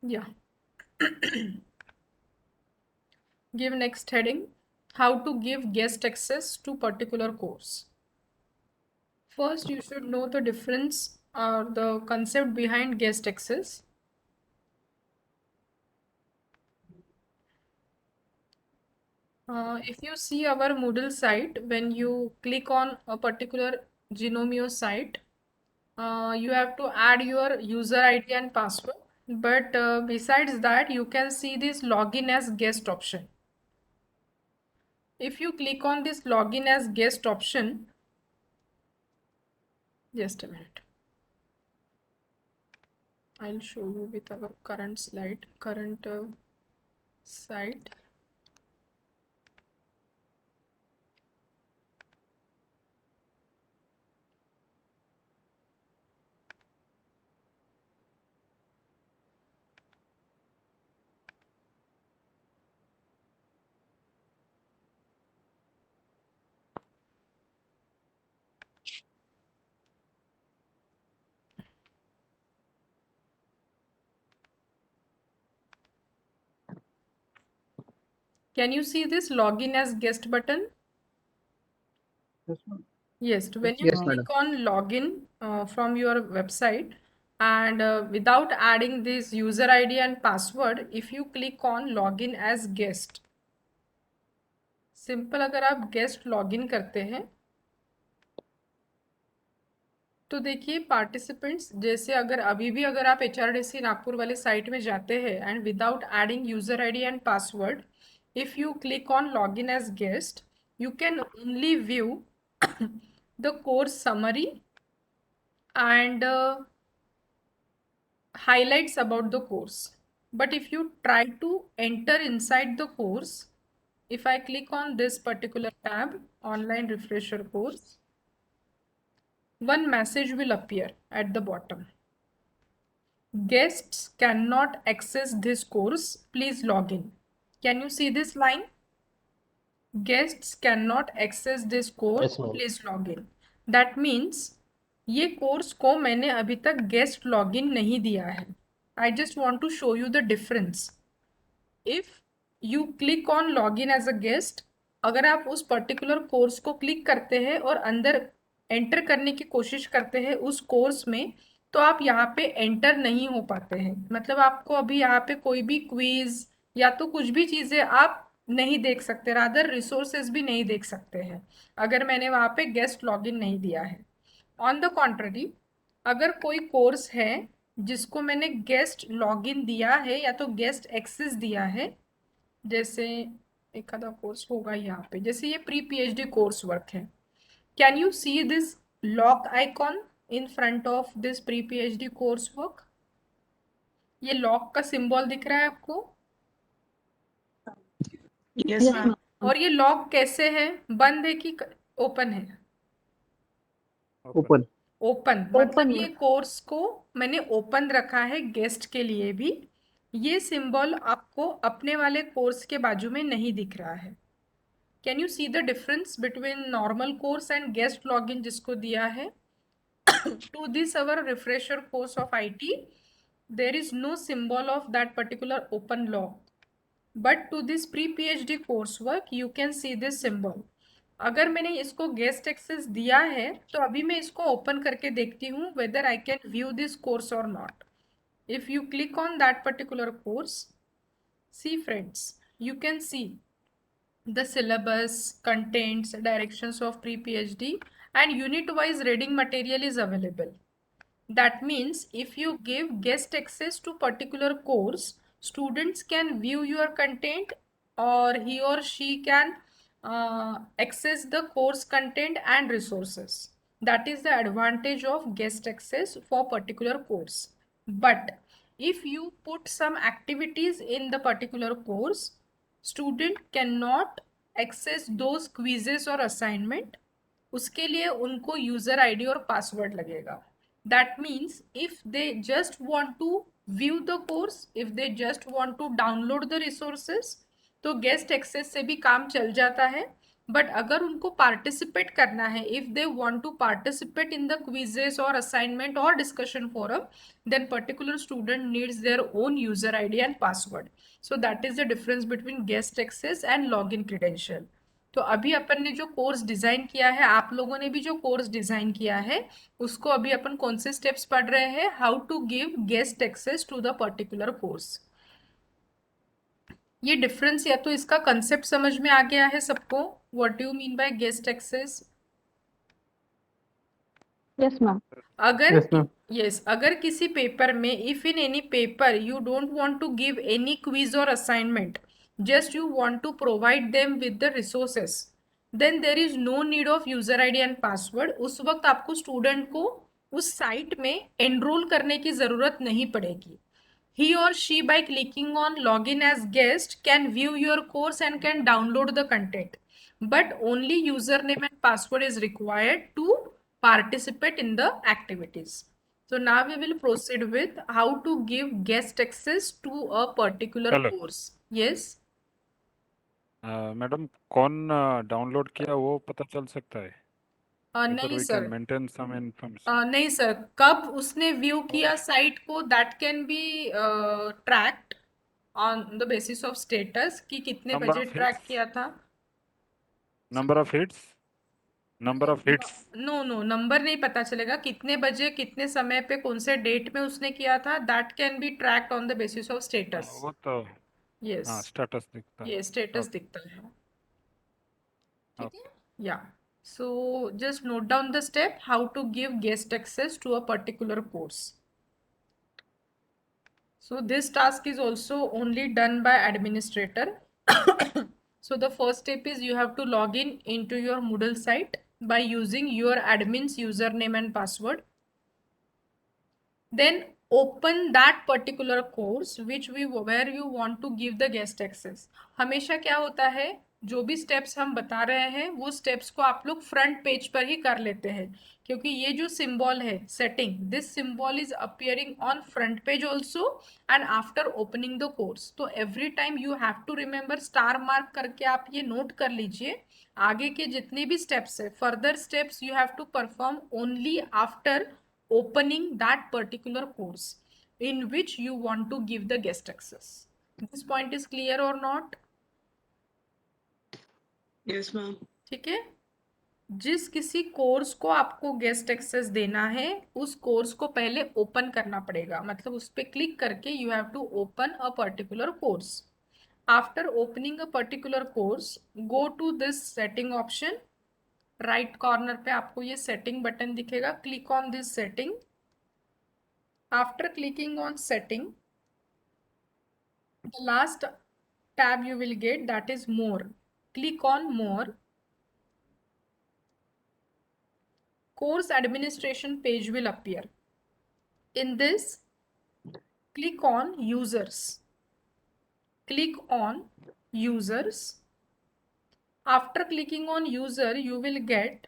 Yeah. Give next heading. How to give guest access to particular course. First, you should know the difference or the concept behind guest access. If you see our Moodle site, when you click on a particular Genomio site, you have to add your user ID and password. But besides that, you can see this login as guest option. If you click on this login as guest option, just a minute. I'll show you with our current site. Can you see this login as guest button? Yes, ma'am. Yes, when you Yes, click madam. on login from your website and without adding this user ID and password, if you click on login as guest, simple अगर आप guest login करते हैं तो देखिए participants जैसे अगर अभी भी अगर आप HRDC नागपुर वाले साइट में जाते हैं and without adding user ID and password if you click on login as guest you can only view the course summary and highlights about the course. But if you try to enter inside the course, if I click on this particular tab, online refresher course, one message will appear at the bottom. Guests cannot access this course. Please log in. Can you see this line? Guests cannot access this course. Yes, ma'am. Please log in. That means ये course को मैंने अभी तक guest login नहीं दिया है. I just want to show you the difference. If you click on login as a guest, अगर आप उस पर्टिकुलर कोर्स को क्लिक करते हैं और अंदर एंटर करने की कोशिश करते हैं उस कोर्स में, तो आप यहाँ पे एंटर नहीं हो पाते हैं. मतलब आपको अभी यहाँ पे कोई भी क्विज या तो कुछ भी चीज़ें आप नहीं देख सकते, रादर रिसोर्सेज भी नहीं देख सकते हैं अगर मैंने वहाँ पे गेस्ट लॉगिन नहीं दिया है. ऑन द कॉन्ट्ररी, अगर कोई कोर्स है जिसको मैंने गेस्ट लॉगिन दिया है या तो गेस्ट एक्सेस दिया है, जैसे एक आधा कोर्स होगा यहाँ पे, जैसे ये प्री PhD कोर्स वर्क है. Can you see this lock icon in front of this pre PhD course work? ये लॉक का सिंबल दिख रहा है आपको? Yes, ma'am. और ये लॉक कैसे है, बंद है कि ओपन है? Open. ओपन. मतलब ये कोर्स को मैंने ओपन रखा है गेस्ट के लिए भी. ये सिंबल आपको अपने वाले कोर्स के बाजू में नहीं दिख रहा है. Can you see the difference between normal course and guest login जिसको दिया है? To this our refresher course of IT, there is no symbol of that particular open log, but to this pre PhD coursework you can see this symbol. अगर मैंने इसको guest access दिया है तो अभी मैं इसको ओपन करके देखती हूँ whether I can view this course or not. If you click on that particular course, see friends, you can see the syllabus, contents, directions of pre PhD and unit wise reading material is available. That means if you give guest access to particular course, students can view your content or he or she can access the course content and resources. That is the advantage of guest access for particular course. But if you put some activities in the particular course, student cannot access those quizzes or assignment. उसके लिए उनको user ID और password लगेगा. That means if they just want to view the course, if they just want to download the resources, तो guest access से भी काम चल जाता है. बट अगर उनको पार्टिसिपेट करना है, if they want to participate in the quizzes और असाइनमेंट और discussion forum, then particular student needs their own user ID and password. So that is the difference between guest access and login credential. तो अभी अपन ने जो course design किया है, आप लोगों ने भी जो कोर्स डिजाइन किया है, उसको अभी अपन कौन से स्टेप्स पढ़ रहे हैं? How to give guest access to the particular course. ये डिफरेंस या तो इसका कंसेप्ट समझ में आ गया है सबको? What do you mean by guest access? Yes, ma'am. अगर Yes, ma'am. यस, अगर किसी पेपर में, if in any paper you don't want to give any quiz और assignment, just you want to provide them with the resources, then there is no need of user ID and password. उस वक्त आपको student को उस site में enrol करने की जरूरत नहीं पड़ेगी। He or she, by clicking on login as guest, can view your course and can download the content, but only username and password is required to participate in the activities. So now we will proceed with how to give guest access to a particular hello course. Yes. Madam, कौन download किया वो पता चल सकता है? whether नहीं we sir, can maintain some information? नहीं sir, कब उसने व्यू किया साइट को, that can be tracked on the basis of status कि कितने Number बजे of ट्रैक hits? किया था। Number of hits? Number of hits? No no, number नहीं पता चलेगा, कितने बजे कितने समय पे कौन से डेट में उसने किया था, that can be tracked on the basis of status. वो तो यस, हाँ, स्टेटस दिखता है। ये स्टेटस ओके दिखता है। ठीक है, ओके या। So just note down the step how to give guest access to a particular course. So this task is also only done by administrator. So the first step is you have to log in into your Moodle site by using your admin's username and password. Then open that particular course where you want to give the guest access. हमेशा क्या होता है, जो भी steps हम बता रहे हैं वो स्टेप्स को आप लोग फ्रंट पेज पर ही कर लेते हैं, क्योंकि ये जो सिंबल है setting, this symbol is appearing on front page also and after opening the course. तो every time you have to remember, star mark करके आप ये नोट कर लीजिए, आगे के जितने भी स्टेप्स है, further steps you have to perform only after opening that particular course in which you want to give the guest access. This point is clear or not? Yes, ma'am. ठीक है, जिस किसी कोर्स को आपको guest access देना है उस course को पहले ओपन करना पड़ेगा, मतलब उस पर क्लिक करके you have to open a particular course. After opening a particular course, go to this setting option. Right corner पे आपको ये सेटिंग बटन दिखेगा, click on this setting. After clicking on setting, the last tab you will get, that is more. Click on more. Course administration page will appear. In this, click on users. Click on users. After clicking on user, you will get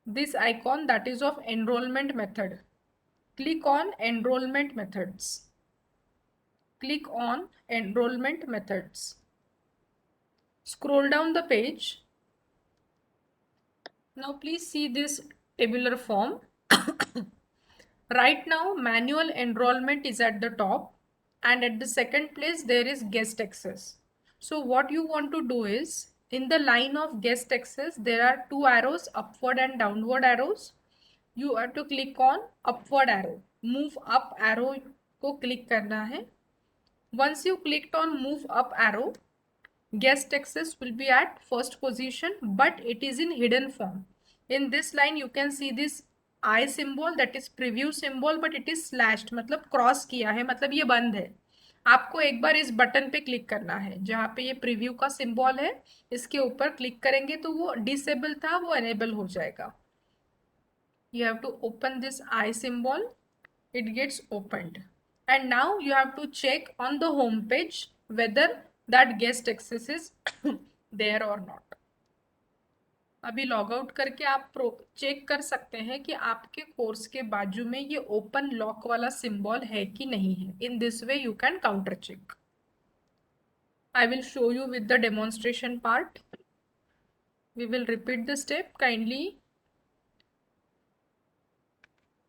this icon, that is of enrollment method. Click on enrollment methods. Click on enrollment methods. Scroll down the page. Now please see this tabular form. Right now manual enrollment is at the top and at the second place there is guest access. So what you want to do is, in the line of guest access there are two arrows, upward and downward arrows. You have to click on upward arrow, move up arrow को click करना है. Once you clicked on move up arrow, guest access will be at first position, but it is in hidden form. In this line you can see this I symbol, that is preview symbol, but it is slashed, मतलब cross किया है, मतलब ये बंद है. आपको एक बार इस बटन पे क्लिक करना है जहाँ पे ये प्रीव्यू का सिंबल है, इसके ऊपर क्लिक करेंगे तो वो डिसेबल था, वो एनेबल हो जाएगा. You have to open this I symbol, it gets opened, and now you have to check on the home page whether that guest access is there or not. अभी log out करके आप check कर सकते हैं कि आपके course के बाजू में ये ओपन लॉक वाला सिंबल है कि नहीं है. In this way you can counter check. I will show you with the demonstration part. We will repeat the step. Kindly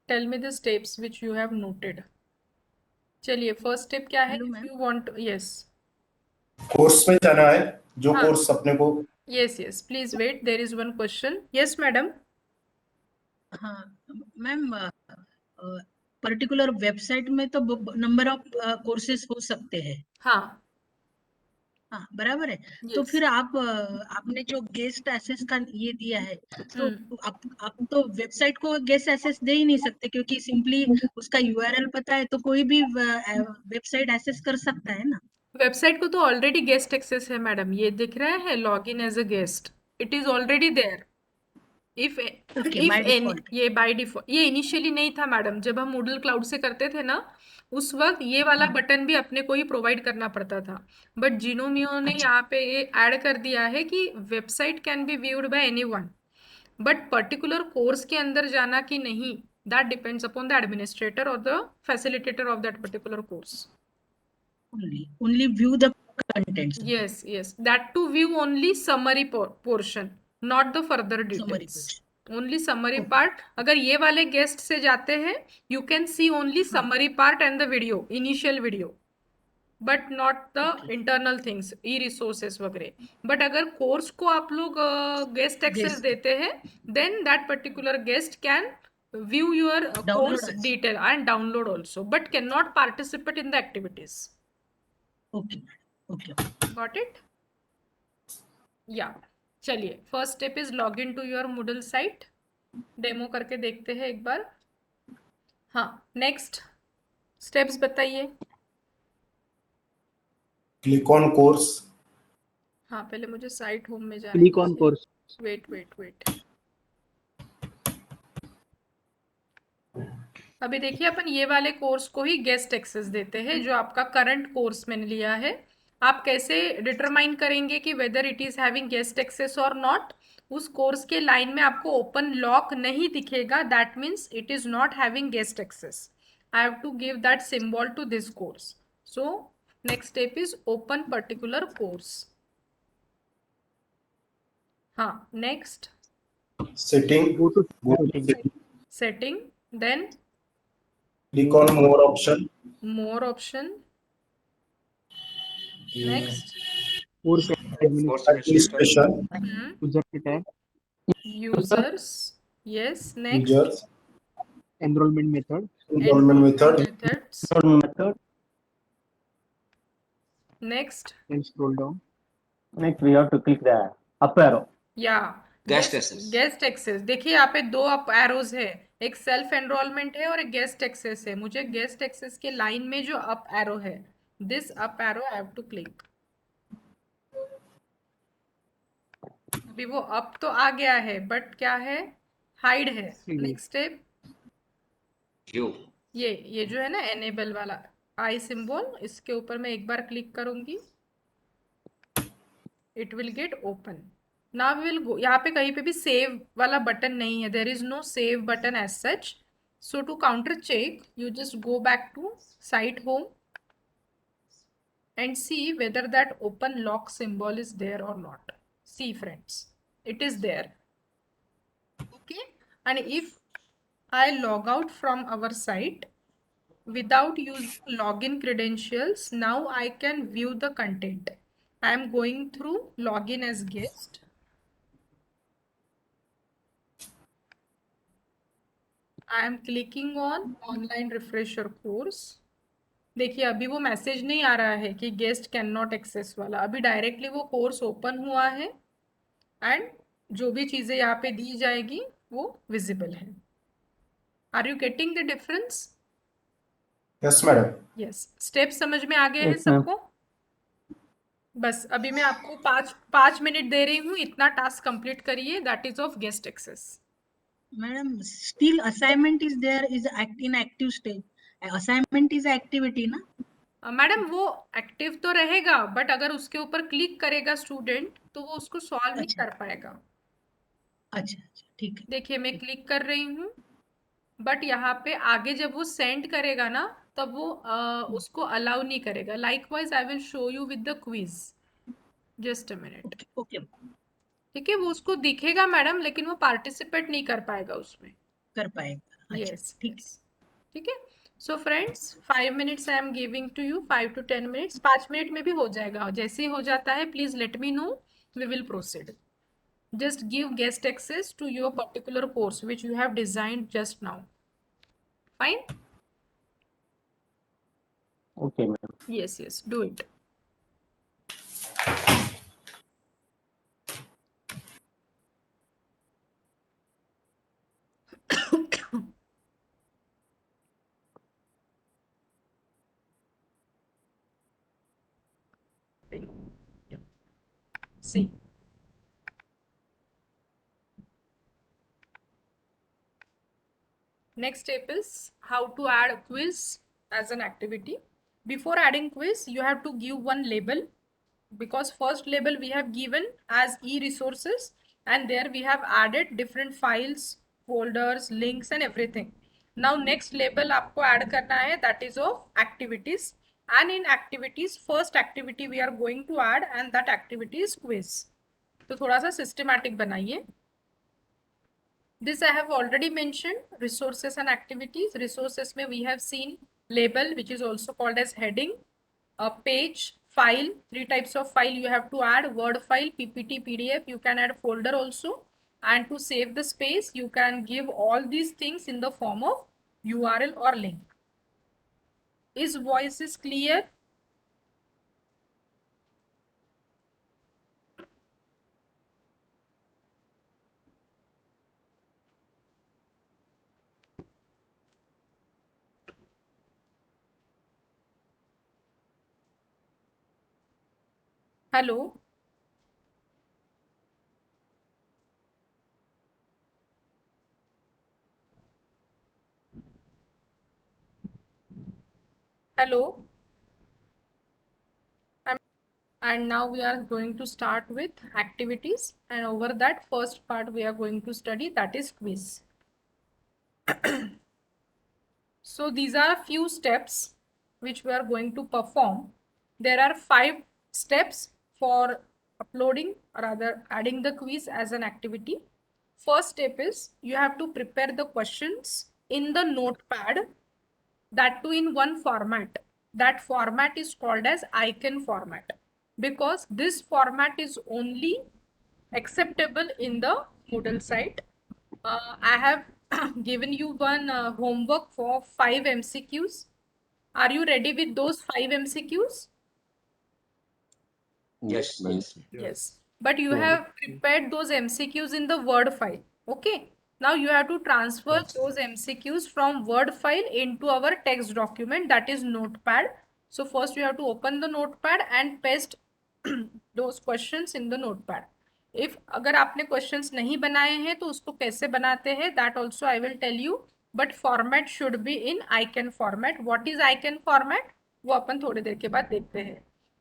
tell me the steps which you have noted. चलिए first step क्या है? Hello if ma'am. You want, yes, course में जाना है जो हाँ, course अपने को। Yes yes, please wait, there is one question. Yes madam. हाँ मैम, पर्टिकुलर वेबसाइट में तो नंबर ऑफ कोर्सेज हो सकते हैं। हाँ, हाँ बराबर है। तो यस। फिर आपने जो गेस्ट एक्सेस का ये दिया है, तो हम्म। आप तो वेबसाइट को गेस्ट एक्सेस दे ही नहीं सकते, क्योंकि सिंपली उसका यूआरएल पता है तो कोई भी वेबसाइट एक्सेस कर सकता है ना। वेबसाइट को तो ऑलरेडी गेस्ट एक्सेस है मैडम, ये दिख रहा है log in as a guest, it is already there. If okay, if by any, default. ये बाय डिफॉल्ट, ये इनिशियली नहीं था मैडम, जब हम मूडल क्लाउड से करते थे ना, उस वक्त ये वाला हाँ, बटन भी अपने को ही प्रोवाइड करना पड़ता था। बट जिनोमियो ने अच्छा। यहाँ पे ये ऐड कर दिया है कि website can be viewed by anyone, but particular course के अंदर जाना कि नहीं, that depends upon the administrator और the facilitator of that particular course. Only view the contents, Yes, yes. That to view only summary portion, not the further summary details. कुछ। Only summary okay. part. अगर ये वाले guest से जाते हैं, you can see only हाँ, summary part and the video, initial video, but not the okay. internal things, e-resources वगैरह. But अगर कोर्स को आप लोग गेस्ट एक्सेस गेस्ट देते हैं, then that particular guest can view your download course आज। detail and download also, but cannot participate in the activities. Okay okay. Got it? या चलिए, first step is log in to your Moodle site. Demo करके देखते हैं एक बार। हाँ, next steps बताइए। Click on course. हाँ, पहले मुझे साइट होम में जाने click on course. Wait wait wait. अभी देखिए, अपन ये वाले कोर्स को ही गेस्ट एक्सेस देते हैं, जो आपका करंट कोर्स मैंने लिया है। आप कैसे डिटरमाइन करेंगे कि whether it is having guest access और नॉट? उस कोर्स के लाइन में आपको ओपन लॉक नहीं दिखेगा, that means it is not having guest access. I have to give that symbol to this course. So next step is open particular course. हाँ, next setting. Go to go to setting. Setting. Setting, then click on more option. More option, next Course administration. user tab, users, yes, next users. enrollment method, enrolment method. methods, method, next, and scroll down. Next, we have to click the up arrow. या guest access. Guest access. देखिए यहाँ पे दो up arrows है, एक self enrolment है और एक गेस्ट एक्सेस है। मुझे गेस्ट एक्सेस के लाइन में जो अप एरो है, this up arrow I have to click. अभी वो अप तो आ गया है, बट क्या है, हाइड है। Next step, Q. ये जो है ना एनेबल वाला आई सिंबल, इसके ऊपर मैं एक बार क्लिक करूंगी, it will get open. Now we will go, यहाँ पे कहीं पे भी सेव वाला बटन नहीं है, there is no save button as such. So to counter check, you just go back to site home and see whether that open lock symbol is there or not. See friends, it is there. Okay, and if I log out from our site without using login credentials, now I can view the content. I am going through login as guest. I am clicking on online refresher course. देखिए, अभी वो message नहीं आ रहा है कि guest can not access वाला, अभी directly वो कोर्स ओपन हुआ है एंड जो भी चीजें यहाँ पे दी जाएगी वो विजिबल है। Are you getting the difference? Yes madam. Yes, step समझ में आ गए हैं Yes, ma'am. सबको? बस अभी मैं आपको पाँच मिनट दे रही हूँ, इतना टास्क कंप्लीट करिए, that is of guest access. Madam, still assignment is there, is in active stage. Assignment is activity ना? मैडम वो एक्टिव तो रहेगा, बट अगर उसके ऊपर क्लिक करेगा स्टूडेंट तो वो उसको सॉल्व नहीं अच्छा कर पाएगा। अच्छा अच्छा, ठीक है। देखिए, मैं क्लिक कर रही हूँ, बट यहाँ पे आगे जब वो सेंड करेगा ना, तब वो उसको अलाउ नहीं करेगा। Likewise I will show you with the quiz, just a minute. Okay okay. ठीक है, वो उसको दिखेगा मैडम, लेकिन वो पार्टिसिपेट नहीं कर पाएगा उसमें। कर पाएगा। अच्छा, यस ठीक यस, ठीक है। So friends 5 minutes I am giving to you, 5 to 10 minutes, 5 minute में भी हो जाएगा। जैसे ही हो जाता है please let me know, we will proceed. Just give guest access to your particular course which you have designed just now. Fine? Okay, ma'am. Yes, yes, do it. See. Next step is how to add a quiz as an activity. Before adding quiz, you have to give one label, because first label we have given as e-resources, and there we have added different files, folders, links and everything. Now next label आपको add करना है, that is of activities. And in activities, first activity we are going to add, and that activity is quiz. तो थोड़ा सा systematic बनाइए. This I have already mentioned, resources and activities. Resources में we have seen label, which is also called as heading, a page, file, 3 types of file you have to add: Word file, PPT, PDF. You can add folder also. And to save the space, you can give all these things in the form of URL or link. Is voice is clear? Hello? Hello? And now we are going to start with activities, and over that first part we are going to study, that is quiz. So these are a few steps which we are going to perform. There are 5 steps for uploading or rather adding the quiz as an activity. First step is you have to prepare the questions in the notepad, that too in one format. That format is called as icon format, because this format is only acceptable in the Moodle site. I have given you one homework for 5 MCQs. Are you ready with those 5 MCQs? Yes, yes. Yes. But you have prepared those MCQs in the Word file. Okay. Now you have to transfer those MCQs from Word file into our text document, that is Notepad. So first you have to open the Notepad and paste those questions in the Notepad. If अगर आपने questions नहीं बनाए हैं तो उसको कैसे बनाते हैं, that also I will tell you. But format should be in icon format. What is icon format? वो अपन थोड़ी देर के बाद देखते हैं.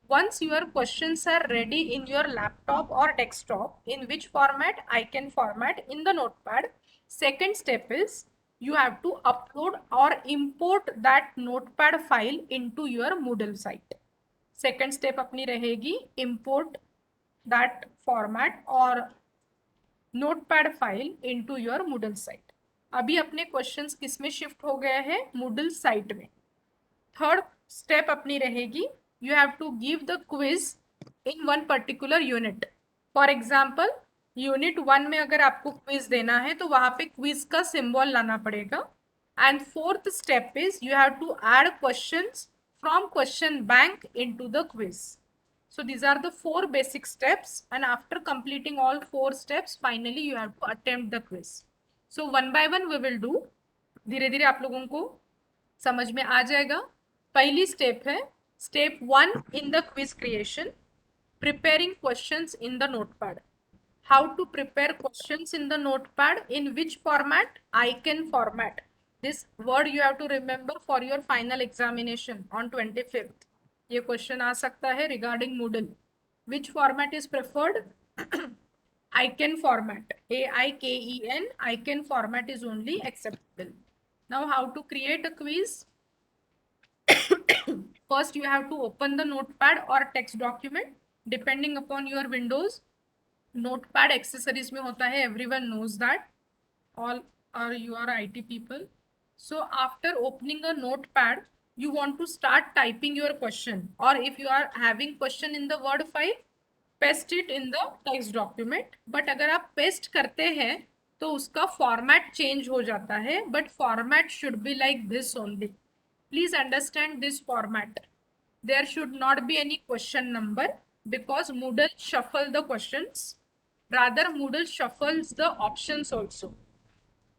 Once your questions are ready in your laptop or desktop, in which format? Icon format in the notepad. Second step is you have to upload or import that notepad file into your Moodle site. Second step अपनी रहेगी import that format or notepad file into your Moodle site. अभी अपने questions किस में shift हो गए हैं? Moodle site में. Third step अपनी रहेगी, you have to give the quiz in one particular unit. For example, unit 1 में अगर आपको क्विज देना है तो वहां पे क्विज का सिंबल लाना पड़ेगा. And fourth step is you have to add questions from question bank into the quiz. So these are the 4 basic steps, and after completing all 4 steps, finally you have to attempt the quiz. So one by one we will do. धीरे धीरे आप लोगों को समझ में आ जाएगा. पहली step है step 1 in the quiz creation, preparing questions in the notepad. How to prepare questions in the notepad? In which format? Icon format. This word you have to remember for your final examination on 25th. ये question आ सकता है regarding Moodle. Which format is preferred? Icon format. AIKEN. Icon format is only acceptable. Now how to create a quiz? First you have to open the notepad or text document depending upon your Windows. Notepad accessories में होता है, everyone knows that, all are you are IT people. So after opening a notepad, you want to start typing your question, or if you are having question in the word file, paste it in the text document. but अगर आप paste करते हैं तो उसका format change हो जाता है, but format should be like this only. Please understand this format. There should not be any question number, because Moodle shuffle the questions. Rather, Moodle shuffles the options also.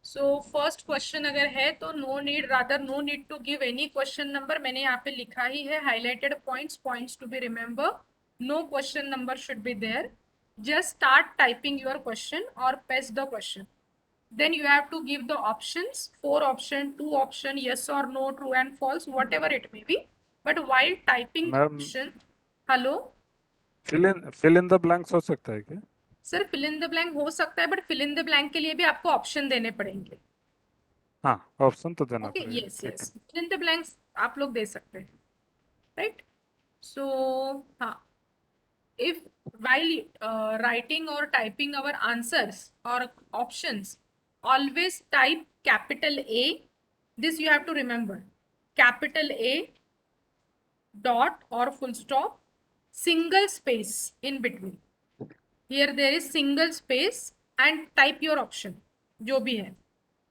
So first question अगर है तो no need to give any question number. मैंने यहाँ पे लिखा ही है highlighted points to be remember. No question number should be there. Just start typing your question or paste the question. Then you have to give the options, 4 option, 2 option, yes or no, true and false, whatever it may be. But while typing the Ma'am, question, hello, fill in the blanks हो सकता है क्या? Sir fill in the blank हो सकता है, but fill in the blank के लिए भी आपको option देने पड़ेंगे. हाँ, ऑप्शन तो देना Okay, पड़ेगा. yes, ठीक yes. है. Fill in the blanks आप लोग दे सकते हैं, right? So, हाँ, if while writing or typing our answers or options, always type capital A. This you have to remember. Capital A, dot or full stop, single space in between. Here there is single space and type your option, जो भी है.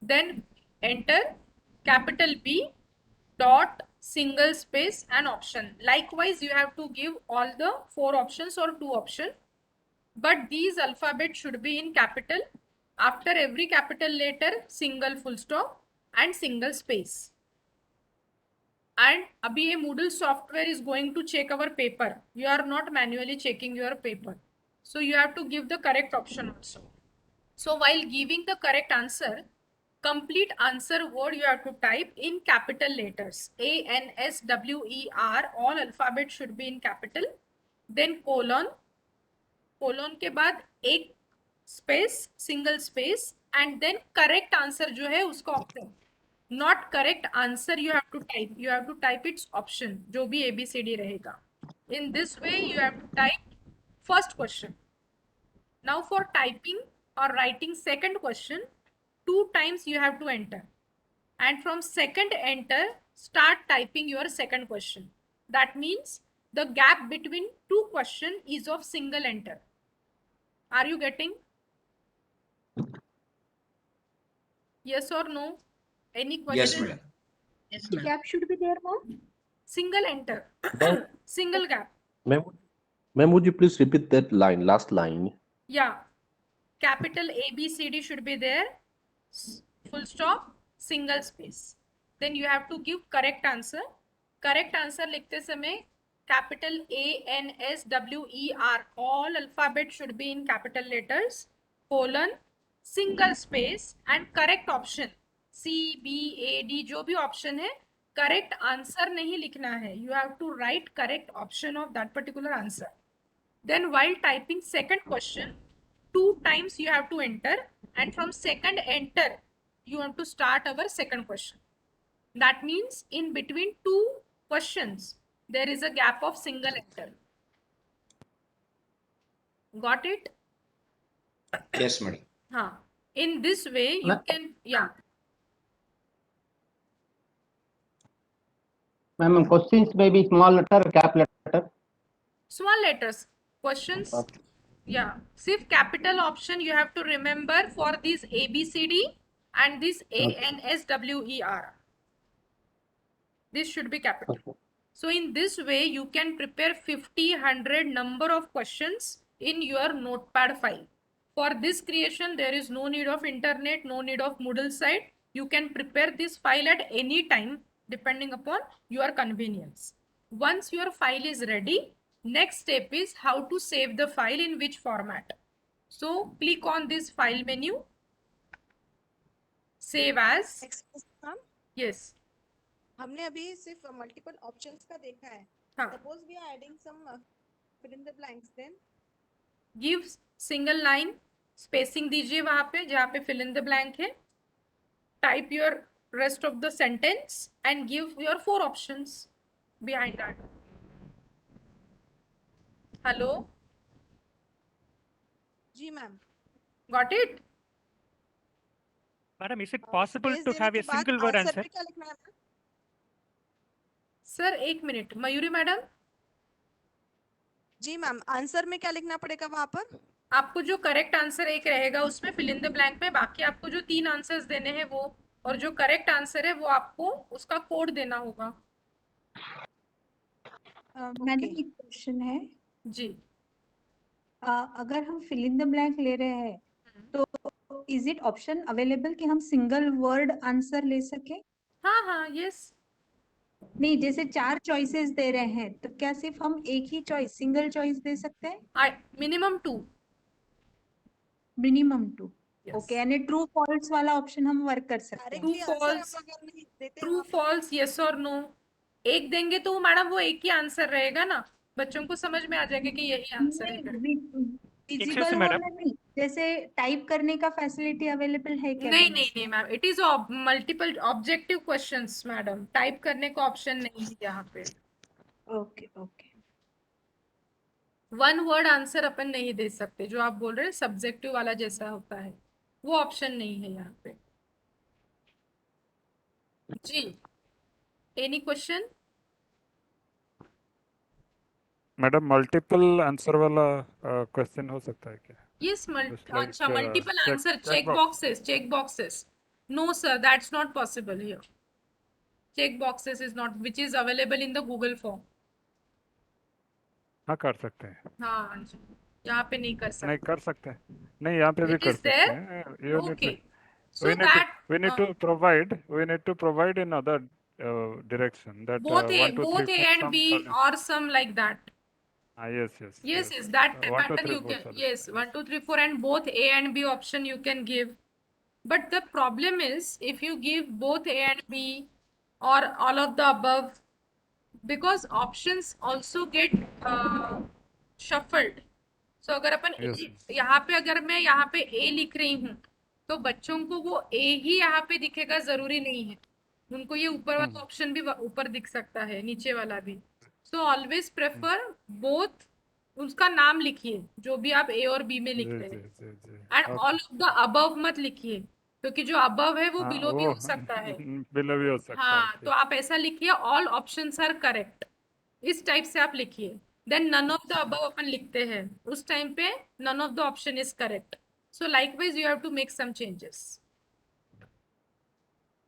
Then enter capital B, dot, single space and option. Likewise, you have to give all the 4 options or 2 options, but these alphabet should be in capital. After every capital letter, single full stop and single space. And abhi ye Moodle software is going to check our paper. You are not manually checking your paper. So you have to give the correct option also. So while giving the correct answer, complete answer word you have to type in capital letters. ANSWER, all alphabet should be in capital. Then colon, colon के बाद एक space, single space, and then correct answer जो है उसका option. Not correct answer you have to type. You have to type its option, जो भी ABCD रहेगा. In this way you have to type first question. Now for typing or writing second question, 2 times you have to enter. And from second enter, start typing your second question. That means the gap between 2 questions is of single enter. Are you getting? Yes or no? Any question? Yes, madam. Yes, ma'am. Gap should be there, ma'am. Single enter. Ma'am, Single gap. ma'am, would you please repeat that line, last line? Yeah. Capital ABCD should be there. Full stop, single space. Then you have to give correct answer. Correct answer लिखते समय capital ANSWER, all alphabet should be in capital letters, colon, single space and correct option. C, B, A, D जो भी option है, correct answer नहीं लिखना है. You have to write correct option of that particular answer. Then while typing second question, 2 times you have to enter, and from second enter, you want to start our second question. That means in between 2 questions, there is a gap of single enter. Got it? Yes, madam. Huh. In this way, you can, yeah. Ma'am, questions may be small letter, cap letter. Small letters. Questions. Yeah. Sif capital option you have to remember for this ABCD and this ANSWER. This should be capital. Okay. So in this way, you can prepare 50, 100 number of questions in your notepad file. For this creation, there is no need of internet, no need of Moodle site. You can prepare this file at any time depending upon your convenience. Once your file is ready, next step is how to save the file in which format. So click on this file menu, save as. Excuse me, ma'am. Yes. हमने अभी सिर्फ multiple options का देखा है. हाँ. Suppose we are adding some fill in the blanks, then Give single line spacing दीजिए वहां पे जहां पे fill in the blank है. Type your rest of the sentence and give your 4 options behind that. Hello? जी ma'am. Got it? Madam, is it possible space to देने have के a बाद single word आंसर answer? में क्या लिखना है ma'am? Sir एक minute, Mayuri madam ji ma'am, answer में क्या लिखना पड़ेगा वहां पर? आपको जो करेक्ट आंसर एक रहेगा उसमें फिल इन द ब्लैंक में, बाकी आपको जो 3 आंसर्स देने हैं वो, और जो करेक्ट आंसर है वो आपको उसका कोड देना होगा। मैडम एक क्वेश्चन है। जी। अगर हम फिल इन द ब्लैंक ले रहे हैं तो इज इट ऑप्शन अवेलेबल कि हम सिंगल वर्ड आंसर ले सके? हाँ हाँ, यस। नहीं, जैसे 4 चॉइसेस दे रहे हैं तो क्या सिर्फ हम एक ही चॉइस सिंगल चॉइस दे सकते हैं? मिनिमम 2। मिनिमम 2। Yes. ओके, यानी ट्रू फॉल्स वाला ऑप्शन हम वर्क कर सकते हैं। डायरेक्टली आंसर false, हम अगर नहीं देते ट्रू वहाँ पे, फॉल्स, यस और नो एक देंगे तो मैडम वो एक ही आंसर रहेगा ना, बच्चों को समझ में आ जाएगा कि यही आंसर है। Excuse visible me, madam. वाला नहीं, जैसे टाइप करने का फैसिलिटी अवेलेबल है क्या? नहीं नहीं नहीं ma'am, it is multiple objective questions madam, type करने का ऑप्शन नहीं है यहाँ पे। Okay okay. One word answer अपन नहीं दे सकते, जो आप बोल रहे हैं सब्जेक्टिव वाला जैसा होता है वो ऑप्शन नहीं है यहाँ पे। जी, any question? Madam multiple answer वाला क्वेश्चन हो सकता है क्या? यस, Just like, अच्छा multiple check- answer, check check boxes. No sir, that's not possible here. Check boxes is not, which is available in the Google form. हाँ कर सकते हैं। हाँ जी, यहाँ पे नहीं कर नहीं सकते। कर सकते हैं, नहीं यहाँ पे भी It कर is सकते there? हैं। You need Okay. to- So that we need to provide in other direction that both 1 2 both 3 A 4 and some B solution. or some like that. Yes, Yes, that 1 2 pattern 3 you 4 can, solution. yes, 1 2 3 4 and both A and B option you can give. But the problem is if you give both A and B or all of the above, because options also get shuffled. So अगर अपन Yes. यहाँ पे, अगर मैं यहाँ पे A लिख रही हूँ तो बच्चों को वो A ही यहाँ पे दिखेगा जरूरी नहीं है, उनको ये ऊपर वाला ऑप्शन भी ऊपर दिख सकता है, नीचे वाला भी। सो ऑलवेज प्रेफर बोथ, उसका नाम लिखिए जो भी आप A और B में लिखते हैं, and all of the above मत लिखिए, क्योंकि जो अबव है वो बिलो भी हो सकता है। बिलो भी हो सकता है। हाँ, तो आप ऐसा लिखिए ऑल ऑप्शंस आर करेक्ट, इस टाइप से आप लिखिए। Then none of the above अपन लिखते हैं, उस टाइम पे none of the option is correct. So likewise you have to make some changes.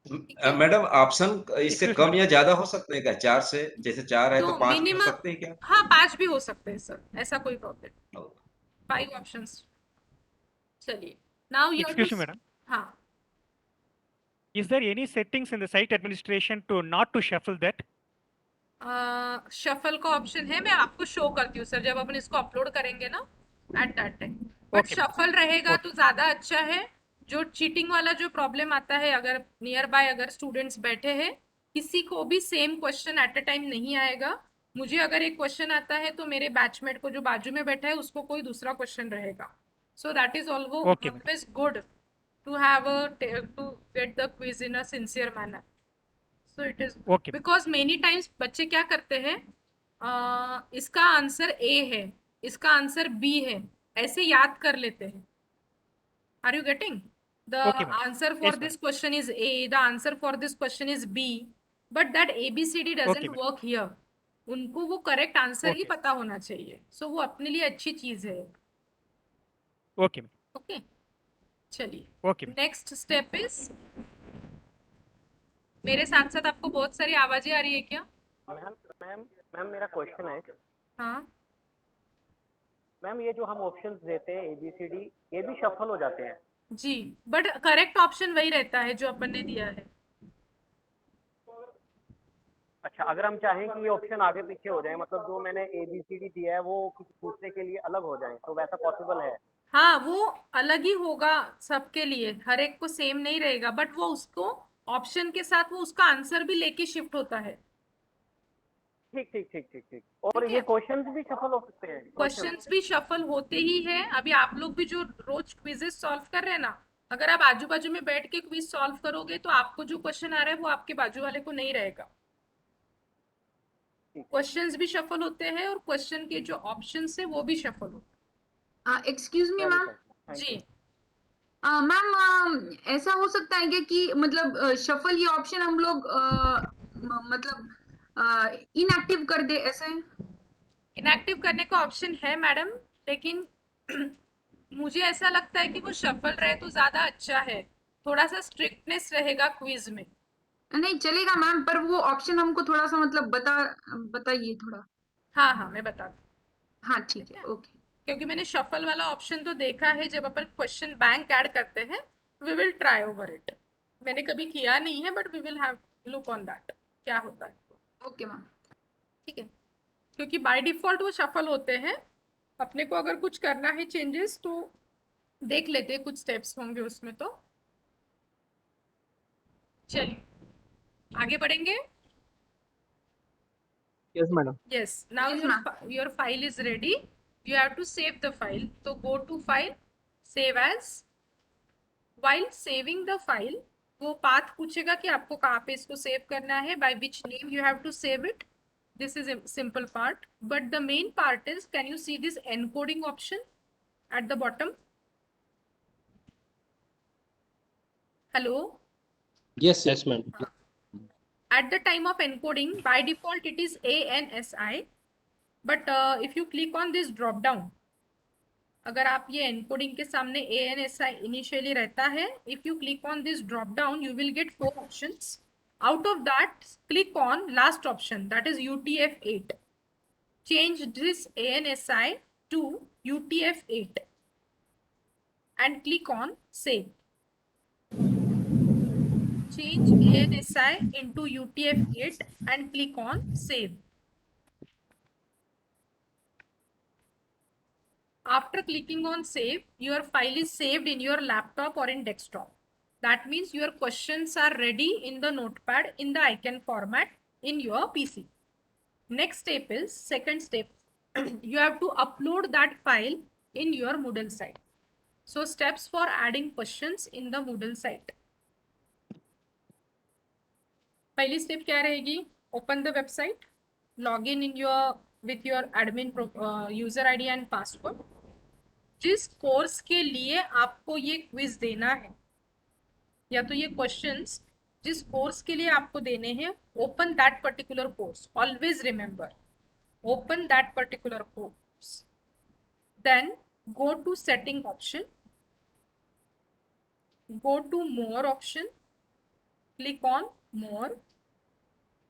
Madam option इससे कम या ज्यादा हो सकते हैं क्या? 4 से, जैसे 4 है तो 5 भी हो मिनिमम, सकते हैं क्या? हाँ 5 भी हो सकते हैं सर, ऐसा कोई प्रॉब्लम। 5 ऑप्शंस। चलिए, now you Excuse me, madam. हाँ, Is there any settings in the site administration to not to shuffle that? Shuffle का ऑप्शन है, मैं आपको शो करती हूँ सर जब अपन इसको अपलोड करेंगे ना, at that time. But Okay. Shuffle रहेगा तो ज्यादा अच्छा है। जो चीटिंग वाला जो प्रॉब्लम आता है, अगर नियर बाय अगर स्टूडेंट्स बैठे हैं, किसी को भी same question at a time नहीं आएगा। मुझे अगर एक क्वेश्चन आता है तो मेरे बैचमेट को जो बाजू में बैठा है उसको कोई दूसरा क्वेश्चन रहेगा। So that is Okay, ma'am. Always good to have to get the quiz in a sincere manner. So it is Okay. because many times बच्चे क्या करते हैं, इसका आंसर A है, इसका आंसर B है, ऐसे याद कर लेते हैं। Are you getting? The Okay, ma'am. answer for Yes, this question is A, the answer for this question is B, but that ABCD doesn't Okay, ma'am. work here. उनको वो करेक्ट आंसर ही Okay. पता होना चाहिए। So वो अपने लिए अच्छी चीज है। Okay, ma'am. ओके, चलिए Okay, ma'am. Next step is, मेरे साथ साथ आपको बहुत सारी आवाजें आ रही है क्या? मैम मेरा क्वेश्चन है। हाँ, मैम ये जो हम ऑप्शंस देते हैं ABCD, ये भी शफल हो जाते हैं? जी, बट करेक्ट ऑप्शन वही रहता है जो अपन ने दिया है। अच्छा, अगर हम चाहें कि ये ऑप्शन आगे पीछे हो जाए, मतलब जो मैंने ABCD दिया है वो किसी दूसरे के लिए अलग हो जाए, तो वैसा पॉसिबल है? हाँ, वो अलग ही होगा सबके लिए, हर एक को सेम नहीं रहेगा, बट वो उसको ऑप्शन के साथ वो उसका आंसर भी लेके शिफ्ट होता है। ठीक। और ठीक ये है। क्वेश्चंस भी शफल हो सकते हैं? क्वेश्चंस भी शफल होते ही है। अभी आप लोग भी जो रोज क्विजेस सॉल्व कर रहे हैं ना, अगर आप आजू बाजू में बैठ के क्विज सॉल्व करोगे तो आपको जो क्वेश्चन आ रहा है वो आपके बाजू वाले को नहीं रहेगा। क्वेश्चंस भी शफल होते हैं और क्वेश्चन के जो ऑप्शंस है वो भी शफल होते हैं। Excuse me ma'am. जी मैम ऐसा हो सकता है क्या कि मतलब शफल ये ऑप्शन हम लोग मतलब इनएक्टिव कर दे, ऐसा है? इनएक्टिव करने का ऑप्शन है मैडम, लेकिन मुझे ऐसा लगता है कि वो शफल रहे तो ज्यादा अच्छा है, थोड़ा सा स्ट्रिक्टनेस रहेगा क्विज में। नहीं चलेगा मैम, पर वो ऑप्शन हमको थोड़ा सा मतलब बताइए थोड़ा। हाँ हाँ मैं बता दूँ, हाँ ठीक है, ओके। क्योंकि मैंने शफल वाला ऑप्शन तो देखा है, जब अपन क्वेश्चन बैंक ऐड करते हैं we will try over it. मैंने कभी किया नहीं है, but we will have look on that क्या होता है। Okay ma'am. ठीक है, क्योंकि बाय डिफॉल्ट वो शफल होते हैं, अपने को अगर कुछ करना है चेंजेस तो देख लेते हैं, कुछ स्टेप्स होंगे उसमें। तो चलिए आगे बढ़ेंगे। Yes, madam. Yes, now Yes, your ma'am. your file is ready. You have to save the file. So go to file, save as. While saving the file, वो पाथ पूछेगा कि आपको कहाँ पे इसको सेव करना है, by which name you have to save it. This is a simple part, but the main part is, can you see this encoding option at the bottom? Hello? Yes, yes, ma'am. At the time of encoding, by default it is ANSI, but if you click on this drop down, अगर आप ये encoding के सामने ANSI initially रहता है, if you click on this drop down, you will get 4 options. Out of that, click on last option, that is UTF-8. Change this ANSI to UTF-8 and click on save. Change ANSI into UTF-8 and click on save. After clicking on save, your file is saved in your laptop or in desktop. That means your questions are ready in the notepad in the icon format in your PC. Next step is, second step, you have to upload that file in your Moodle site. So steps for adding questions in the Moodle site. पहली step क्या रहेगी? Open the website, log in with your admin user ID and password. जिस course के लिए आपको ये quiz देना है, या तो ये क्वेश्चंस जिस कोर्स के लिए आपको देने हैं, open that particular course. Always remember, open that particular course. Then go to setting option, go to more option, click on more.